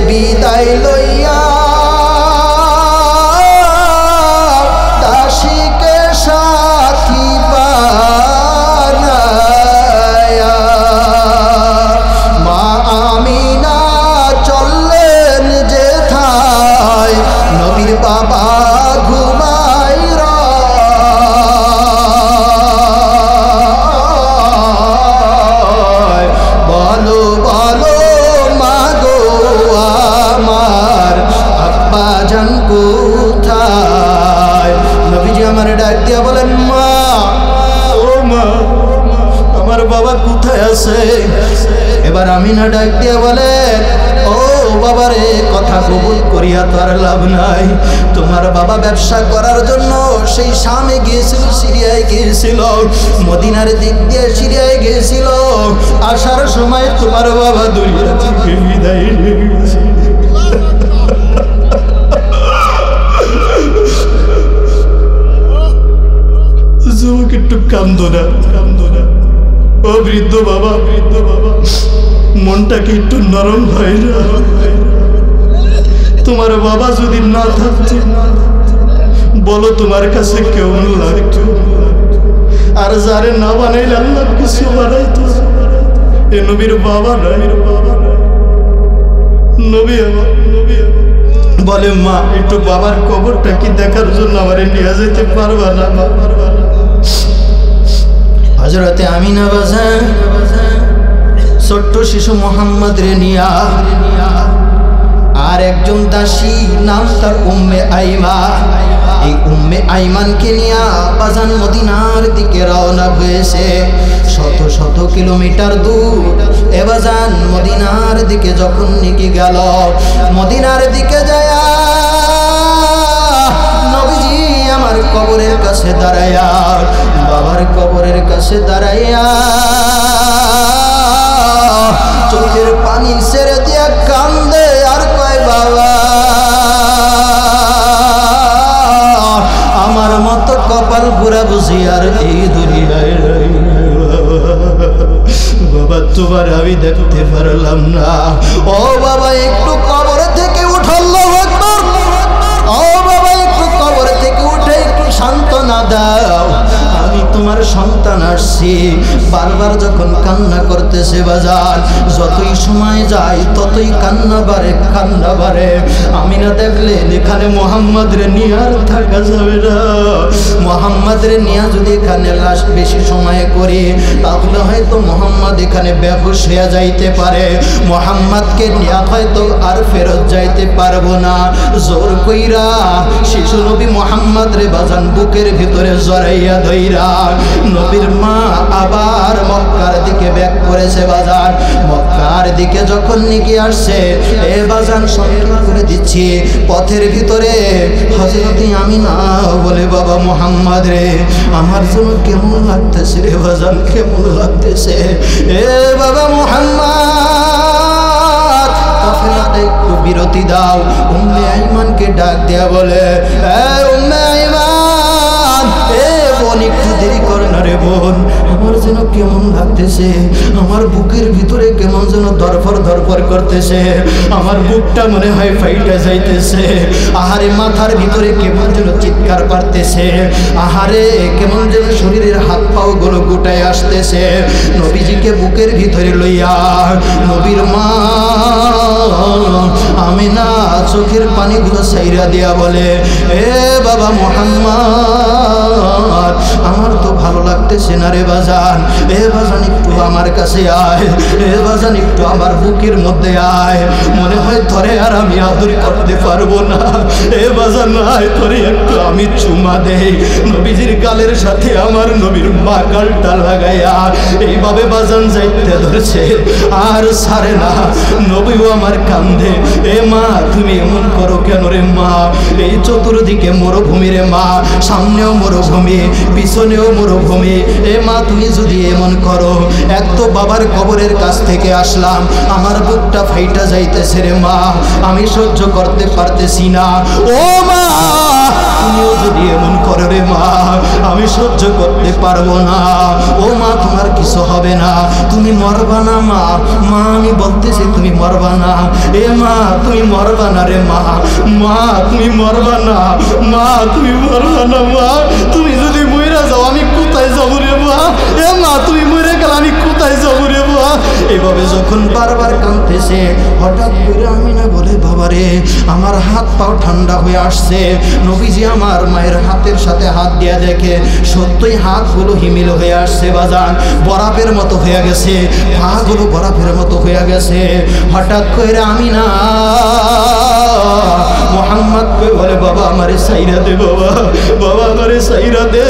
বিদায় লইয়া দাসীকে সাথী বানায়া মা আমিনা চললেন যেথায় নবীর বাবা ঘুমাই রয় বলো বলো মাগো আমার আব্বা জান কোথায় নবীজি আমার ডাক দিয়া বলেন মা ও মা আমার বাবা কোথায় আছে এবার আমিনা ডাক দিয়া বলে ও বাবারে কথা কবুল করিয়া তো আর লাভ নাই তোমার বাবা ব্যবসা করার জন্য সেই শামে গিয়েছিল সিরিয়ায় গিয়েছিল মদিনার দিক দিয়ে সিরিয়ায় গিয়েছিল আসার সময় তোমার বাবা দুনিয়া থেকে বিদায় নিয়ে গেছে যুবক একটু কান্দো না ও বৃদ্ধ বাবা মনটাকে একটু নরম হয় না তোমার বাবা যদি না থাকতো বলো তোমার কাছে কেমন লাগতো আর যারে না বানাইলে আল্লাহ কিছু বানাইতো এ নবীর বাবা নাই নবী বলে মা একটু বাবার কবরটা কি দেখার জন্য আমারে নিয়ে যেতে পারবা না হযরতে আমিনা বাজান ছোট্ট শিশু মোহাম্মদ রে নিয়া আর একজন দাসী নাম তার উম্মে আইমা এই উম্মে আইমানকে নিয়া বাজান মদিনার দিকে রওনা হয়েছে শত শত কিলোমিটার দূর এ বাজান মদিনার দিকে যখন নিকে গেল মদিনার দিকে যায় নবীজি আমার কবরের কাছে দাঁড়াইয়া বাবার কবরের কাছে দাঁড়াইয়া চোখের পানি ছেড়ে দিয়া কান্দে আর কয় বাবা আমার মতো কপাল পুরা বুঝি আর এই দুনিয়ায় বাবা তোমার আমি দেখতে পারলাম না ও বাবা একটু কবর থেকে উঠাল্লাহ আকবার ও বাবা একটু কবর থেকে উঠে একটু সান্ত্বনা দাও আমি তোমার সন্তান আসছি বারবার যখন কান্না করতেছে বাজার যতই সময় যায় ততই কান্না বাড়ে আমি না দেখলে এখানে মোহাম্মদ রে নিয়ে আর থাকা যাবে না মোহাম্মদ রে নিয়ে যদি এখানে লাশ বেশি সময় করি তাহলে হয়তো মোহাম্মদ এখানে বেহুশ হয়ে যাইতে পারে মোহাম্মদকে নিয়ে হয়তো আর ফেরত যাইতে পারবো না জোর কইরা শিশু নবী মোহাম্মদ রে বাজান বুকের ভিতরে জড়াইয়া ধইরা নবীর মা আবার মক্কার দিকে ব্যাক করেছে বাজার মক্কার দিকে যখন নিয়ে আসছে এ বাজান সংগ্রহ করে দিচ্ছি পথের ভিতরে হযরত আমিনা বলে বাবা মোহাম্মদ রে আমার জন্য কেমন লাগতেছে রে বাজান কেমন লাগতেছে এ বাবা মোহাম্মদ কাফেলাতে একটু বিরতি দাও উম্মে আইমানকে ডাক দেয়া বলে এ উম্মে আইমান এ বোন একটু দেরি করে না রে বোন আমার যেন কেমন লাগতেছে আমার বুকের ভিতরে কেমন যেন ধরফর করতেছে আমার বুকটা মনে হয় ফাইটা যাইতেছে আহারে মাথার ভিতরে কেমন যেন চিৎকার পারতেছে আহারে কেমন যেন শরীরের হাত পাও গুলো গোটায় আসতেছে নবীজিকে বুকের ভিতরে লইয়া নবীর মা আমিনা চোখের পানিগুলো সাইরা দিয়া বলে, এ বাবা মুহাম্মদ, আমার তো ভালো লাগতেছে না রে বাজান, এ বাজান একটু আমার কাছে আয়, এ বাজান একটু আমার বুকের মধ্যে আয়, মনে হয় ধরে আর আমি আদর করতে পারবো না, এ বাজান আয়, ধরে একটু আমি চুমা দেই। নবীজির গালের সাথে আমার নবীর মা গালটা লাগাইয়া এইভাবে বাজান যাইতে ধরছে, আর ছাড়ে না। নবীও আমার কান্দে, এ মা তুমি এমন করো কেন রে মা? এই চতুর্দিকে মরুভূমি রে মা, সামনেও মরুভূমি, পিছনেও মরুভূমি, এ মা তুমি যদি এমন করো, এক তো বাবার কবরের কাছ থেকে আসলাম, আমার বুকটা ফাইটা যাইতেছে রে মা, আমি সহ্য করতে পারতেছি না। ও মা তুমিও যদি এমন করো রে মা, আমি সহ্য করতে পারবো না। ও মা তোমার কিছু হবে না, তুমি মরবা না মা, মা আমি বলতেছি তুমি মরবা না, এ মা তুমি মরবা না রে মা, মা তুমি মরবা না, মা তুমি মরবা না, মা তুমি যদি মইরা যাও আমি কোথায় যাবো রে মা, এ মা তুমি মরে গেলে আমি কোথায় যাবো রে মা? এভাবে যখন বারবার কাঁদতেছে, হঠাৎ করে আমিনা বলে, বাবা রে আমার হাত পাও ঠান্ডা হয়ে আসছে। নবীজি আমার মায়ের হাতের সাথে হাত দিয়া দেখে সত্যই হাতগুলো হিমিল হয়ে আসছে বাজান, বরফের মতো হয়ে গেছে, পাগুলো বরফের মতো হয়ে গেছে। হঠাৎ করে আমিনা মোহাম্মদ বলে, বাবা আমারে সাইরা দে, বাবা বাবা আমারে সাইরা দে,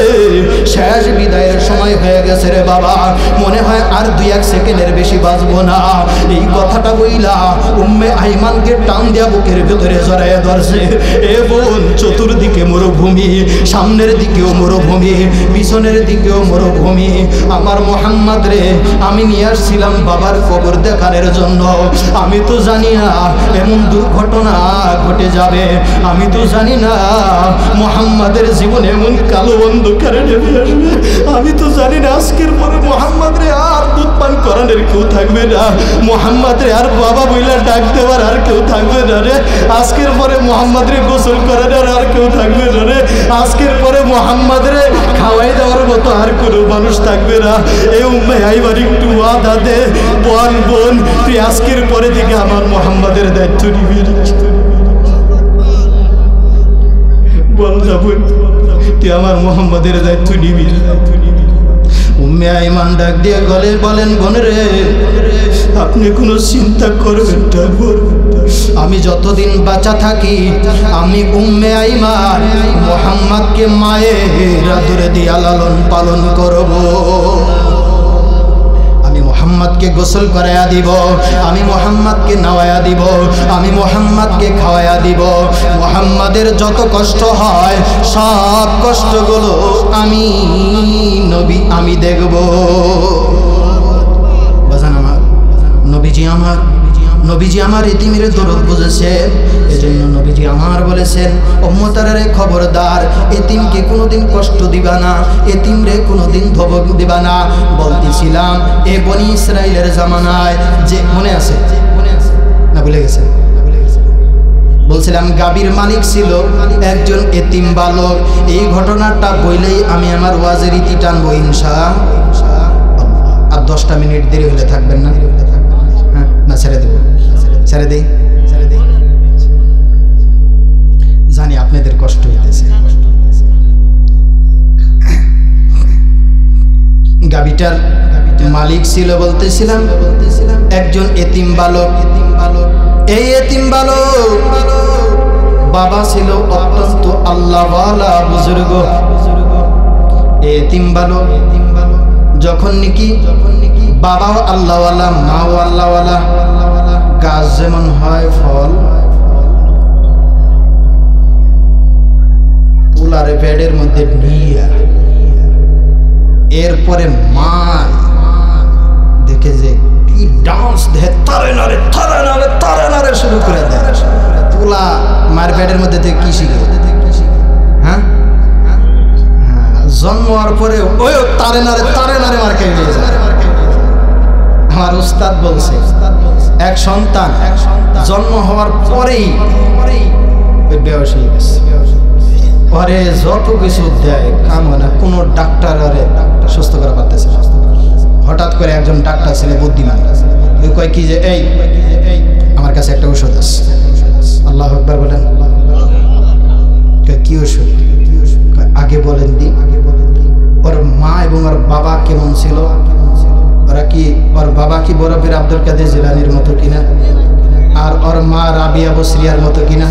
শেষ বিদায়ের সময় হয়ে গেছে রে বাবা, মনে হয় আর 2-1 সেকেন্ডের বেশি বাঁচবো না। এই কথাটা বইলা উম্মে আইমানকে টান দিয়া বুকের ভেতরে জড়াইয়া ধরছে। এ বোন, চতুর্দিকে মরুভূমি, সামনের দিকেও মরুভূমি, পিছনের দিকেও মরুভূমি। আমার মোহাম্মদ রে আমি নিয়ে আসছিলাম বাবার কবর দেখানোর জন্য, আমি তো জানি না এমন দুর্ঘটনা ঘটে যাবে, আমি তো জানি না মোহাম্মদের জীবনে এমন কালো অন্ধকারে নেমে আসবে, আমি তো জানি না আজকের পরে মোহাম্মদ রে আর দুধ পান করানোর কেউ থাকবে না, মোহাম্মদ রে আর বাবা বইলা ডাক দেওয়ার আর কেউ থাকবে না রে, আজকের পরে মোহাম্মদ রে গোসল করানোর আর কেউ থাকবে না রে, আজকের পরে মোহাম্মদ রে খাওয়াই দেওয়ার মতো আর কোনো মানুষ থাকবে না। এই উম্মে আইবার একটু ওয়াদা দে, বোন বোন তুই আজকের পরে থেকে আমার মোহাম্মদের দায়িত্ব নিবি, বল না বোন তুই আমার মোহাম্মদের দায়িত্ব নিবি। উম্মে আইমান ডাক দিয়ে গলে বলেন, বোন রে আপনি কোনো চিন্তা করবেন না, আমি যতদিন বাঁচা থাকি আমি উম্মে আইমান মোহাম্মদকে মায়ের আদরে দিয়া লালন পালন করব, আমি মোহাম্মদকে গোসল করাইয়া দিব, আমি মোহাম্মদকে নাওয়াইয়া দিব, আমি মোহাম্মদকে খাওয়াইয়া দিব, মোহাম্মদের যত কষ্ট হয় সব কষ্টগুলো আমি নবী আমি দেখব। বাজান আমার নবীজি আমার এতিমের দরদ বুঝেছে, এজন্য নবীজি আমার বলেছেন, উম্মতারে খবরদার, এতিমকে কোনোদিন কষ্ট দিবা না, এতিমরে কোনোদিন ধমক দিবা না। বলতেছিলাম এ বনি ইসরাইলের জামানায় যে মনে আছে না, ভুলে গেছে, বলছিলাম গাভীর মালিক ছিল একজন এতিম বালক। এই ঘটনাটা বইলেই আমি আমার ওয়াজের ইতি টানবো ইনশাআল্লাহ। আর 10টা মিনিট দেরি হলে থাকবেন না, হ্যাঁ না ছেড়ে দেব, ছেড়ে দেই, জানি আপনাদের কষ্ট হইতেছে। গাভীটার মালিক ছিল বলতেছিলাম একজন এতিম বালক। এই এতিম বালক বাবা ছিল অত্যন্ত আল্লাহওয়ালা বুজুর্গ। এতিম বালক যখন নাকি বাবাও আল্লাহওয়ালা মাও আল্লাহওয়ালা, গাছ যেমন হয় ফল, তুলারে বেডের মধ্যে নিয়ে এরপরে মা দেখে যে কি ডান্স দেয়, তারে নারে তারে নারে তারে নারে শুরু করে দেয়। তুলা মার বেডের মধ্যে থেকে কি শিখে, হ্যাঁ জন্ম হওয়ার পরে ওই তারে নারে মার খেয়ে দিয়ে যায়। আমার উস্তাদ বলছে এক সন্তান জন্ম হওয়ার পরেই বেহুশ হয়ে গেছে, পরে যত কিছু দেয় কাম হয় না, কোনো ডাক্তার আরে সুস্থ করা পারতেছে না। হঠাৎ করে একজন ডাক্তার ছিল বুদ্ধিমান, কয় কি যে এই আমার কাছে একটা ওষুধ আছে। আল্লাহু আকবার বলেন। কি ওষুধ? আগে বলেন দি। ওর মা এবং ওর বাবা কেমন ছিল? ওরা কি, ওর বাবা কি বড় পীর আব্দুল কাদের জিলানীর মতো কিনা? আর ওর মা রাবিয়া বসরিয়ার মতো কিনা?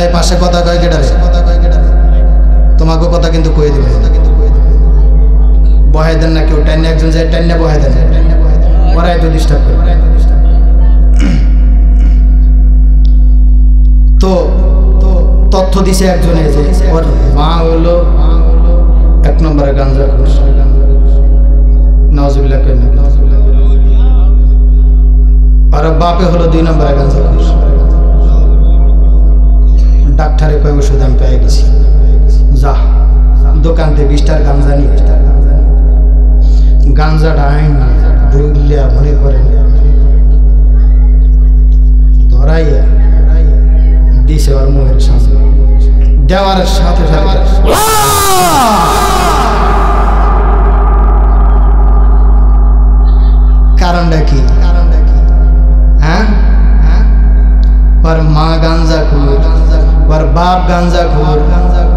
এই পাশে কথা কয় কেটারে? তোমাকে কথা কিন্তু কয়ে দিবে। বহাই দেন না কেউ, টাইনে একজন যায় টাইনে বহাই দেন, ওরা এত ডিস্টার্ব করে। তো তথ্য দিছে একজনে যে ওর মা হলো 1 নম্বরে গাঞ্জাখোর। নাউজুবিল্লাহ কেন? আর বাপে হলো 2 নম্বরে গাঞ্জাখোর। ডাক্তারে কয় ওষুধ আমি পেয়ে গেছি, যা দোকান থেকে 20টার গাঞ্জা নিয়ে গাঞ্জা ডাইন বইলিয়া মনে করেন ধরাইয়া দিছে ওর মুখের সামনে। দেওয়ার সাথে সাথে কারণটা কি? হ্যাঁ, ওর মা গাঞ্জাখোর, ওর বাপ গাঞ্জাখোর,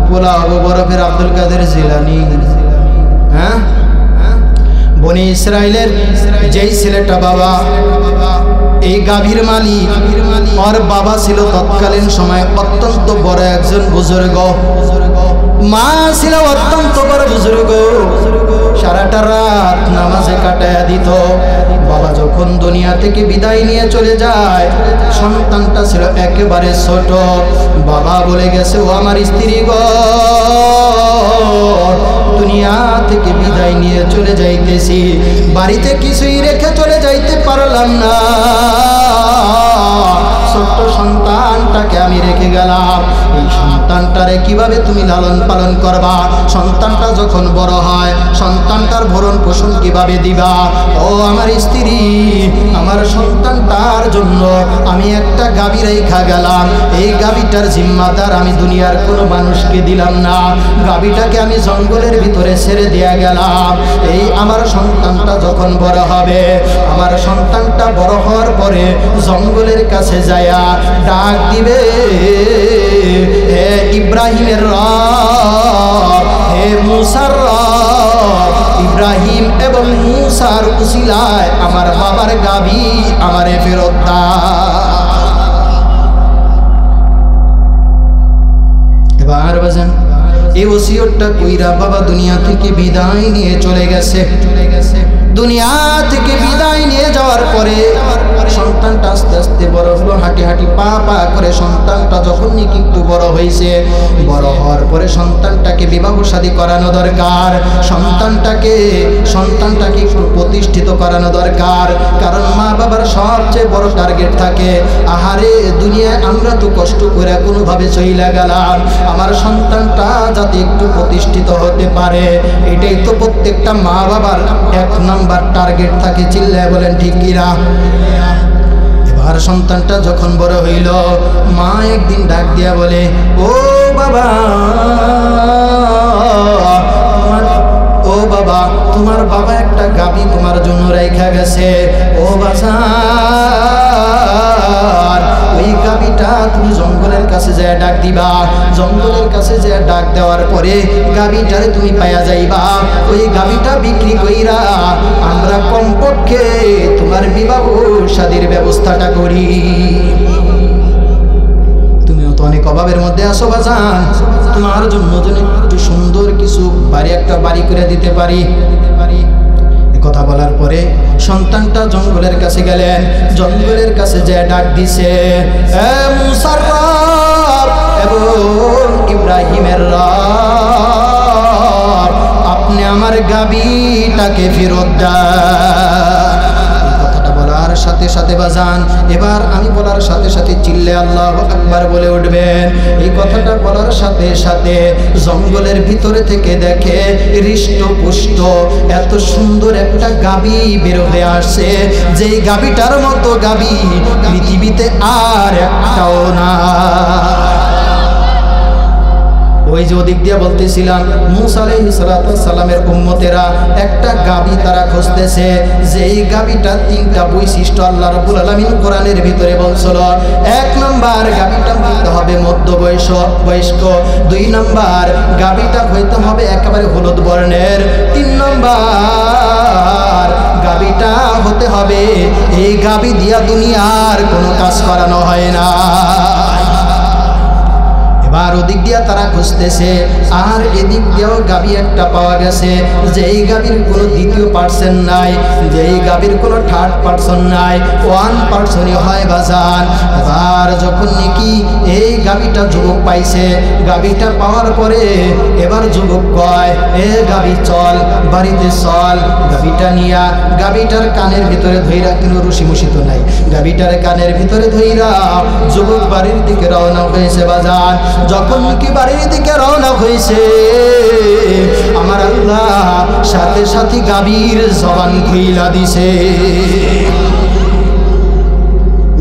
পোলা হবো বরফের আব্দুল কাদের জিলানী। হ্যাঁ, বনি ইসরাইলের যেই ছেলেটা বাবা এই গাভীর মালিক, ওর বাবা ছিল তৎকালীন সময় অত্যন্ত বড় একজন বুজুর্গ, মা ছিল অত্যন্ত বড় বুজুর্গ, সারাটা রাত নামাজে কাটায়া দিত। বাবা যখন দুনিয়া থেকে বিদায় নিয়ে চলে যায়, সন্তানটা ছিল একেবারে ছোট। বাবা বলে গেছে, ও আমার স্ত্রী গো, দুনিয়া থেকে বিদায় নিয়ে চলে যাইতেছি, বাড়িতে কিছুই রেখে চলে যাইতে পারলাম না, ছোট্ট সন্তানটাকে আমি রেখে গেলাম, এই সন্তানটারে কিভাবে তুমি লালন পালন করবা? সন্তানটা যখন বড় হয় সন্তানটার ভরণ পোষণ কিভাবে দিবা? ও আমার স্ত্রী, আমার সন্তানটার জন্য আমি একটা গাভী রেখা গেলাম, এই গাভীটার জিম্মাদার আমি দুনিয়ার কোনো মানুষকে দিলাম না, গাভীটাকে আমি জঙ্গলের ভিতরে ছেড়ে দিয়ে গেলাম। এই আমার সন্তানটা যখন বড় হবে, আমার সন্তানটা বড় হওয়ার পরে জঙ্গলের কাছে যায়া ডাক দিবে, হে ইব্রাহিমের রব, হে মুসার রব, ইব্রাহিম এবং মুসার উসিলায় আমার বাবার গাভী আমারে ফেরত দাও। এবার বাজান এই ওসিয়তটা কইরা বাবা দুনিয়া থেকে বিদায় নিয়ে চলে গেছে। দুনিয়া থেকে বিদায় নিয়ে যাওয়ার পরে সন্তানটা আস্তে আস্তে বড় হলো, হাঁটি হাঁটি পা পা করে সন্তানটা যখন নাকি একটু বড় হয়েছে, বড় হওয়ার পরে সন্তানটাকে বিবাহ শাদী করানো দরকার, সন্তানটাকে একটু প্রতিষ্ঠিত করানো দরকার। কারণ মা বাবার সবচেয়ে বড় টার্গেট থাকে, আহারে দুনিয়ায় আমরা তো কষ্ট করে কোনোভাবে চইলা গেলাম, আমার সন্তানটা যাতে একটু প্রতিষ্ঠিত হতে পারে, এটাই তো প্রত্যেকটা মা বাবার 1 নম্বর টার্গেট থাকে। চিল্লায় বলেন ঠিক কিনা? এবার সন্তানটা যখন বড় হইল, মা একদিন ডাক দিয়া বলে, ও বাবা, তোমার বাবা একটা গাভী তোমার জন্য রেখা গেছে, ও বাজার, ওই গাভীটা তুমি জঙ্গলের কাছে যায় ডাক দিবা, জঙ্গলের কাছে যায় ডাক দেওয়ার পরে গাভীটারে তুমি পাইয়া যাইবা, ওই গাভীটা বিক্রি কইরা আমরা কমপক্ষে তোমার বিবাহ শাদীর ব্যবস্থাটা করি। তুমিও তো অনেক অভাবের মধ্যে আসো বাজান, তোমার জন্য একটু সুন্দর কিছু একটা বাড়ি করে দিতে পারি। কথা বলার পরে সন্তানটা জঙ্গলের কাছে গেলেন, জঙ্গলের কাছে যে ডাক দিছে, এ মুসার রব এবং ইব্রাহিমের রব, আপনি আমার গাভীটাকে ফেরত দেন। কথাটা বলার সাথে সাথে বাজান, এবার আমি বলার সাথে সাথে চিল্লে আল্লাহু আকবার বলে উঠবেন। এই কথাটা বলার সাথে সাথে জঙ্গলের ভিতরে থেকে দেখে হৃষ্টপুষ্ট এত সুন্দর একটা গাভী বের হয়ে আসছে, যেই গাভীটার মতো গাভী পৃথিবীতে আর একটাও না। ওই যে ওদিক দিয়ে বলতেছিলাম মুসা আলাইহিস সালামের উম্মতেরা একটা গাবি তারা খুঁজতেছে, যে এই গাবিটা তিনটা বৈশিষ্ট্য আল্লাহ রাব্বুল আলামিন কোরআনের ভিতরে বলছিল। এক নাম্বার, গাবিটা হইতে হবে মধ্যবয়স্ক। দুই নাম্বার, গাবিটা হইতে হবে একেবারে হলুদ বর্ণের। তিন নাম্বার, গাবিটা হতে হবে এই গাবি দিয়া দুনিয়ার কোনো কাজ করানো হয় না। এবার ওদিক দিয়া তারা খুঁজতেছে, আর এদিক দিয়েও গাবি একটা পাওয়া গেছে, যে এই গাবির কোনো দ্বিতীয় পার্সন নাই, যে এই গাবির কোনো থার্ড পার্সন নাই, ওয়ান পার্সনই হয় বাজান। এবার যখন নাকি এই গাবিটা যুবক পাইছে, গাবিটা পাওয়ার পরে এবার যুবক কয়, এ গাবি চল, বাড়িতে চল। গাবিটা নিয়া গাবিটার কানের ভিতরে ধইরা, কোনো রুশি তো নাই, গাবিটার কানের ভিতরে ধইরা যুবক বাড়ির দিকে রওনা হয়েছে বাজান। যখন কি বাড়ির দিকে রওনা হয়েছে, আমার আল্লাহ সাথে সাথে গাভীর জবান খুইলা দিছে।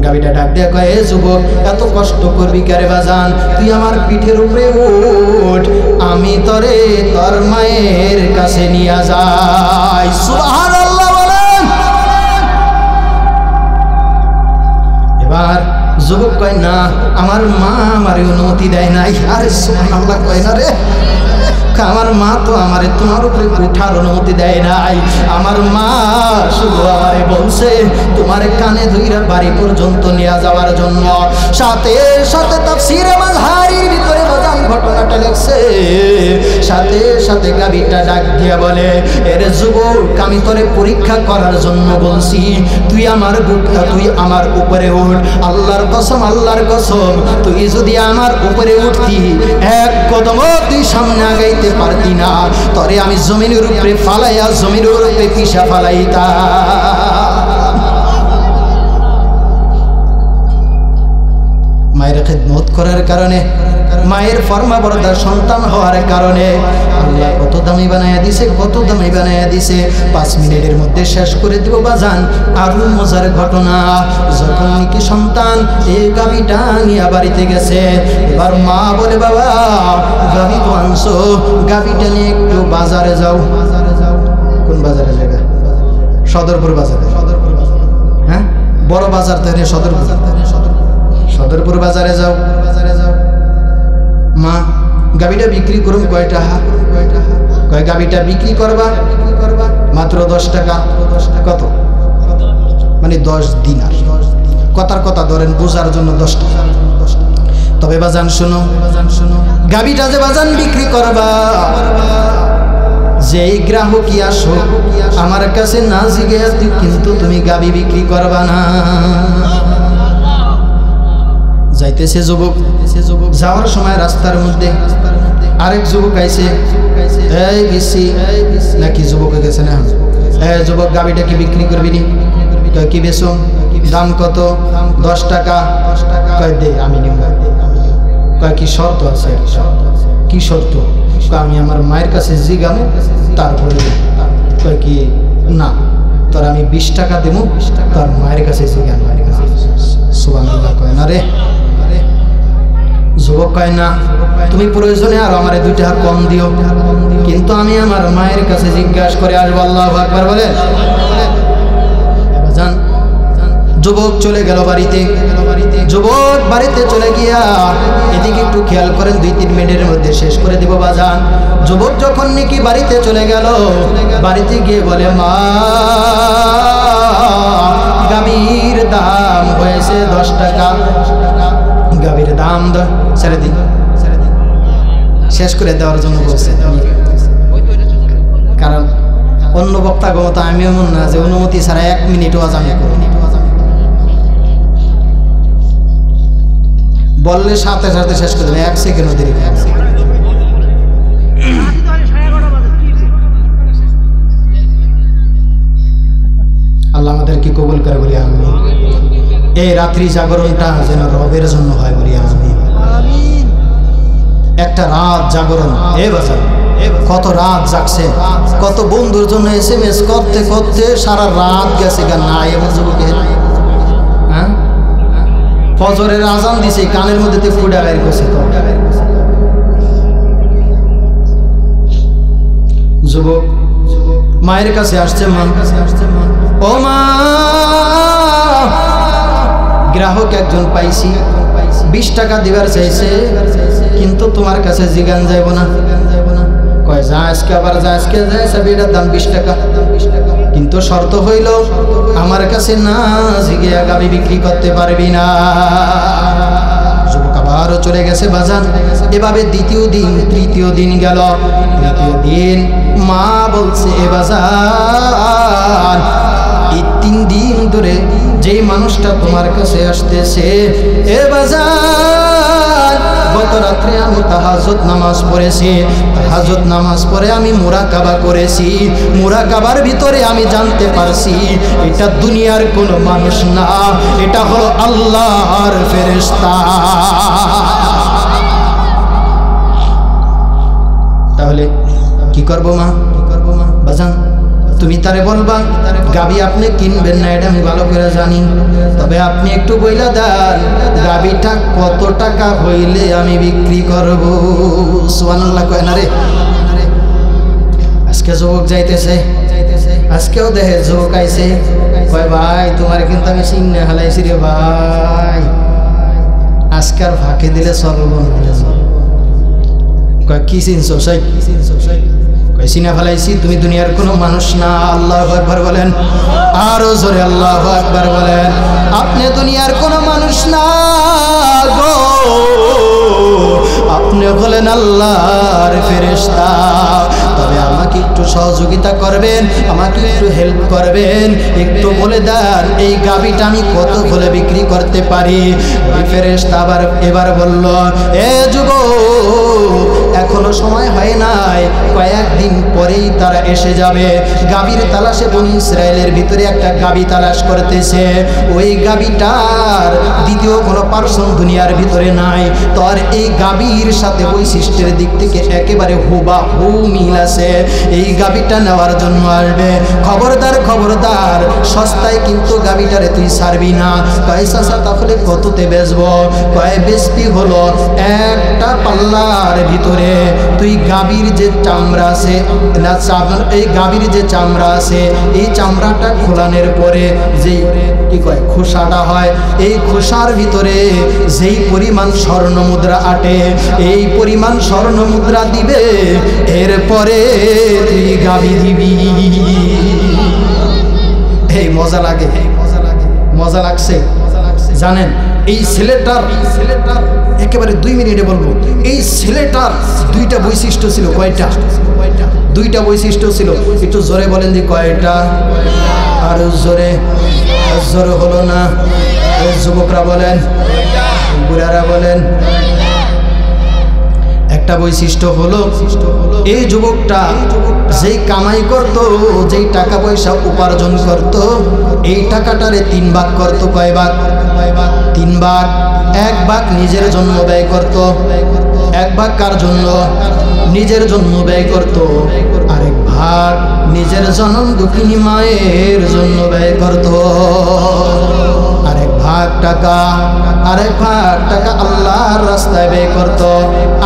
গাভীটা ডাক দিয়ে কয়, এ যুবক, এত কষ্ট করবি কারে বাজান, তুই আমার পিঠের উপরে ওঠ, আমি তোরে তোর মায়ের কাছে নিয়ে যাই। সুবহানাল্লাহ বলেন। এবার যুবক কয়, না, আমার মা আমারে অনুমতি দেয় নাই। আরে সুবহানাল্লাহ কয় না রে, আমার মা তো আমারে তোমার উপরে ওঠার অনুমতি দেয় নাই। আমার মা শুধু আমারে বলছে তোমার কানে ধইরা বাড়ি পর্যন্ত নিয়ে যাওয়ার জন্য। সাথে সাথে তাফসীরে মাযহারির ভিতরে বাজান ঘটনাটা লেখছে, সাথে সাথে গাভীটা ডাক দিয়া বলে, এর যুবক, আমি তোরে পরীক্ষা করার জন্য বলছি, তুই আমার উপরে উঠ। আল্লাহর কসম, আল্লাহর কসম, তুই যদি আমার উপরে উঠতি, এক কদম তুই সামনে আগাইতে পারতি না, তরে আমি জমিনের উপরে ফালাইয়া জমিনের উপরে পিষা ফালাইতা। মায়ের খেদমত করার কারণে, মায়ের ফরমাবরদার সন্তান হওয়ার কারণে আল্লাহ কত দামি বানায়া দিছে, কত দামি বানায়া দিছে। 5 মিনিটের মধ্যে শেষ করে দিব বাজান। আরো মজার ঘটনা, যখন নাকি সন্তান এই গাভীটা নিয়ে বাড়িতে গেছে, এবার মা বলে, বাবা গাভী তো আনছো, গাভীটা নিয়ে একটু বাজারে যাও। কোন বাজারে যাবে? সদরপুর বাজারে। হ্যাঁ, বড় বাজার তো সদরপুর বাজারে যাও। মা, গাভীটা বিক্রি করুন কয় টাকা? কয় গাভীটা বিক্রি করবা মাত্র 10 টাকা। কত? মানে 10 দিনার। কথার কথা ধরেন বোঝার জন্য 10 টাকা। তবে বাজান শোনো, গাভীটা যে বাজান বিক্রি করবা, যেই গ্রাহকই আসো আমার কাছে না জিগে কিন্তু তুমি গাভী বিক্রি করবা না। যাইতেছে যুবক, যাওয়ার সময় রাস্তার মধ্যে আরেক যুবক আইছে, এই বেশি নাকি যুবক গেছে না, যুবক গাভীটা কি বিক্রি করবি নি? কি বেচো? দাম কত? 10 টাকা। কয় দে, আমি নিব। কয় কি শর্ত আছে? কি শর্ত? আমি আমার মায়ের কাছে জিগামো, তারপরে। কয় কি না, তোর আমি 20 টাকা দেবো, তার মায়ের কাছে জিগাম। সুবহানাল্লাহ কয় না রে। যুবক কয়, না, তুমি প্রয়োজনে আর আমার 2 টাকা কম দিও, কিন্তু আমি আমার মায়ের কাছে জিজ্ঞাসা করে আসবো। আল্লাহু আকবার বলে। যুবক চলে গেল বাড়িতে। যুবক বাড়িতে চলে গিয়া, এদিকে একটু খেয়াল করেন, 2-3 মিনিটের মধ্যে শেষ করে দিব বাজান। যুবক যখন নাকি বাড়িতে চলে গেল, বাড়িতে গিয়ে বলে, মা গাভীর দাম হয়েছে 10 টাকা। গাভীর দাম ছেড়ে দিন, শেষ করে দেওয়ার জন্য বলছে। কারণ অন্য বক্তা গমতা আমি এমন না যে অনুমতি ছাড়া 1 মিনিটও আমি করি, বললে সাথে সাথে শেষ করে দেবে, 1 সেকেন্ডও দেরি করে। আল্লাহ আমাদেরকে কবুল করে বলি আমিন। এই রাত্রি জাগরণটা যেন রবের জন্য হয় বলি আমিন। একটা রাত জাগরণ, এ বাজার কত রাত জাগছে, কত বন্ধুর জন্য SMS করতে করতে সারা রাত গেছে। গান নাই এমন যুবকের, হ্যাঁ, ফজরের আজান দিছে, কানের মধ্যে ফুটা বের করছে। যুবক মায়ের কাছে আসছে, মা ও মা, গ্রাহক একজন পাইছি, 20 টাকা দিবার চাইছে, কিন্তু তোমার কাছে জিগান যাইব না। কয় যা আজকে, আবার যা আজকে যায় সবই, এটার দাম 20 টাকা, কিন্তু শর্ত হইল আমার কাছে না জিগিয়া গাবি বিক্রি করতে পারবি না। যুবক আবারও চলে গেছে বাজার। এভাবে দ্বিতীয় দিন, তৃতীয় দিন গেল। তৃতীয় দিন মা বলছে, এ বাজার, এই 3 দিন ধরে যেই মানুষটা তোমার কাছে আসতেছে, এ বাজার, গত রাত্রে আমি তাহাজ্জুদ নামাজ পড়েছি, তাহাজ্জুদ নামাজ পড়ে আমি মুরাকাবা করেছি, মুরাকাবার ভিতরে আমি জানতে পারছি এটা দুনিয়ার কোনো মানুষ না, এটা হলো আল্লাহর ফেরেশতা। তাহলে কি করব মা? বাজান, তুমি তারে বলবা গাবি আপনি কিনবেন না, এটা আমি ভালো করে জানি, তবে আপনি একটু বইলা দেন গাবিটা কত টাকা হইলে আমি বিক্রি করব। সুবহানাল্লাহ কয় না রে। আজকে যুবক যাইতেছে, আজকেও দেখে যুবক আইছে, কয় ভাই তোমার কিন্তু আমি চিন্না হালাইছি রে ভাই, আজকার ফাঁকে দিলে চলব না। কয় কি চিনছো? সিনা ফেলাইছি, তুমি দুনিয়ার কোনো মানুষ না। আল্লাহু আকবার বলেন, আরো জোরে আল্লাহু আকবার বলেন। আপনি দুনিয়ার কোনো মানুষ না গো, আপনি বলেন আল্লাহর ফেরেশতা। তবে আমাকে একটু সহযোগিতা করবেন, আমাকে একটু হেল্প করবেন, একটু বলে দেন এই গাবিটা আমি কত বলে বিক্রি করতে পারি। ওই ফেরেশতা আবার এবার বলল, এ যুবক, এখনো সময় হয় নাই, কয়েকদিন পরেই তারা এসে যাবে। গাবির তালাশে বনি ইসরায়েলের ভিতরে একটা গাবি তালাশ করতেছে, ওই গাবিটার দ্বিতীয় কোনো পার্সন দুনিয়ার ভিতরে নাই। তোর এই গাবির সাথে বৈশিষ্ট্যের দিক থেকে একেবারে হুবাহু মিল আছে, এই গাবিটা নেওয়ার জন্য আসবে। খবরদার খবরদার, সস্তায় কিন্তু গাবিটারে তুই ছাড়বি না। কয় চাচা তাহলে কততে বেচবো? কয় বেচবি হলো একটা পাল্লার ভিতরে তুই গাবির যে চামড়া আছে না, এই গাবির যে চামড়া আছে, এই চামড়াটা খোলানোর পরে যেই কি কয় খোসাটা হয়, এই খোসার ভিতরে যেই পরিমাণ স্বর্ণ মুদ্রা আটে, এই পরিমাণ স্বর্ণ মুদ্রা দিবে, এরপরে তুই গাবি দিবি। এই মজা লাগে, মজা লাগছে। জানেন এই ছেলেটার একেবারে 2 মিনিটে বলবো, এই ছেলেটার 2টা বৈশিষ্ট্য ছিল। কয়টা? 2টা বৈশিষ্ট্য ছিল। একটু জোরে বলেন যে কয়টা? আর জোরে, জোরে হলো না। যুবকরা বলেন, বুড়ারা বলেন। একটা বৈশিষ্ট্য হলো এই যুবকটা যেই কামাই করত, যেই টাকা পয়সা উপার্জন করত, এই টাকাটারে 3 ভাগ করত। কয় ভাগ? 3 ভাগ। 1 ভাগ নিজের জন্য ব্যয় করত, 1 ভাগ কার জন্য? নিজের জন্য ব্যয় করত, আরেক ভাগ নিজের জনম দুঃখিনী মায়ের জন্য ব্যয় করত। আরেক ভাগ টাকা আল্লাহর রাস্তায় ব্যয় করত।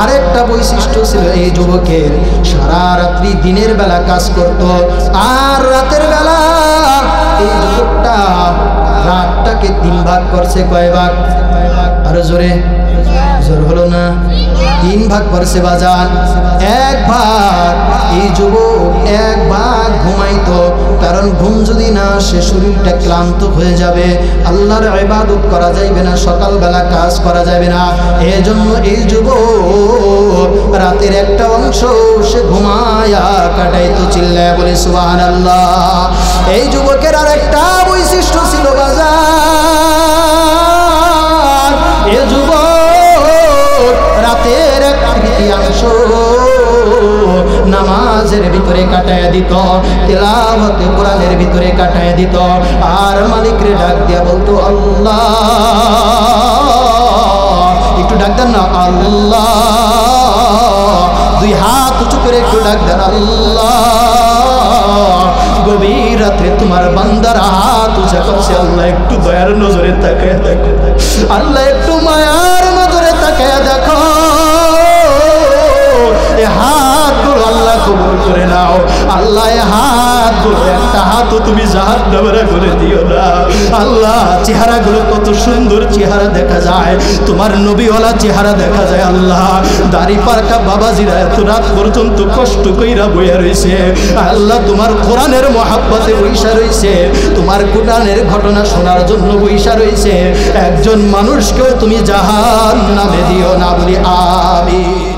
আরেকটা বৈশিষ্ট্য ছিল এই যুবকের, সারা রাত্রি দিনের বেলা কাজ করত, আর রাতের বেলা এই যুবকটা রাতটাকে 3 ভাগ করছে। কয় ভাগ? আরো জোরে, জোর হলো না। 3 ভাগ করছে বাজান। 1 ভাগ এই যুবক 1 ভাগ ঘুমাইতো, কারণ ঘুম যদি না আসে শরীরটা ক্লান্ত হয়ে যাবে, আল্লাহর ইবাদত করা যাবে না, সকালবেলা কাজ করা যাবে না। এজন্য এই যুবক রাতের একটা অংশ সে ঘুমায়া কাটাইতো। চিল্লায়া বলে সুবহানাল্লাহ। এই যুবকের আর একটা বৈশিষ্ট্য ছিল বাজার, এ যুবক রাতের এক তৃতীয়াংশ নামাজের ভিতরে কাটায় দিত, তিলাওয়াতে কোরআনের ভিতরে কাটায় দিত, আর মালিকরে ডাক দিয়া বলতো আল্লাহ। একটু ডাক দেন না আল্লাহ, 2 হাত উঁচু করে একটু ডাক দেন আল্লাহ। গভীর রাত্রে তোমার বান্দার হাত উঁচা করছে, আল্লাহ একটু দয়ার নজরে তাকায় দেখো, আল্লাহ একটু মায়ার নজরে তাকায় দেখো। এই হাতগুলো আল্লাহ কবুল করে নাও আল্লাহ। হাতগুলো একটা হাতও তুমি জাহান্নামে করে দিও না আল্লাহ। চেহারাগুলো কত সুন্দর চেহারা দেখা যায়, তোমার নবীওয়ালা চেহারা দেখা যায় আল্লাহ। দাড়ি পারকা বাবাজিরা এত রাত পর্যন্ত কষ্ট কইরা বইয়া রইছে আল্লাহ, তোমার কোরআনের মহাব্বতে বইসা রইছে, তোমার কোরআনের ঘটনা শোনার জন্য বইসা রইছে। একজন মানুষকেও তুমি জাহান্নামে দিও না বলি আমিন।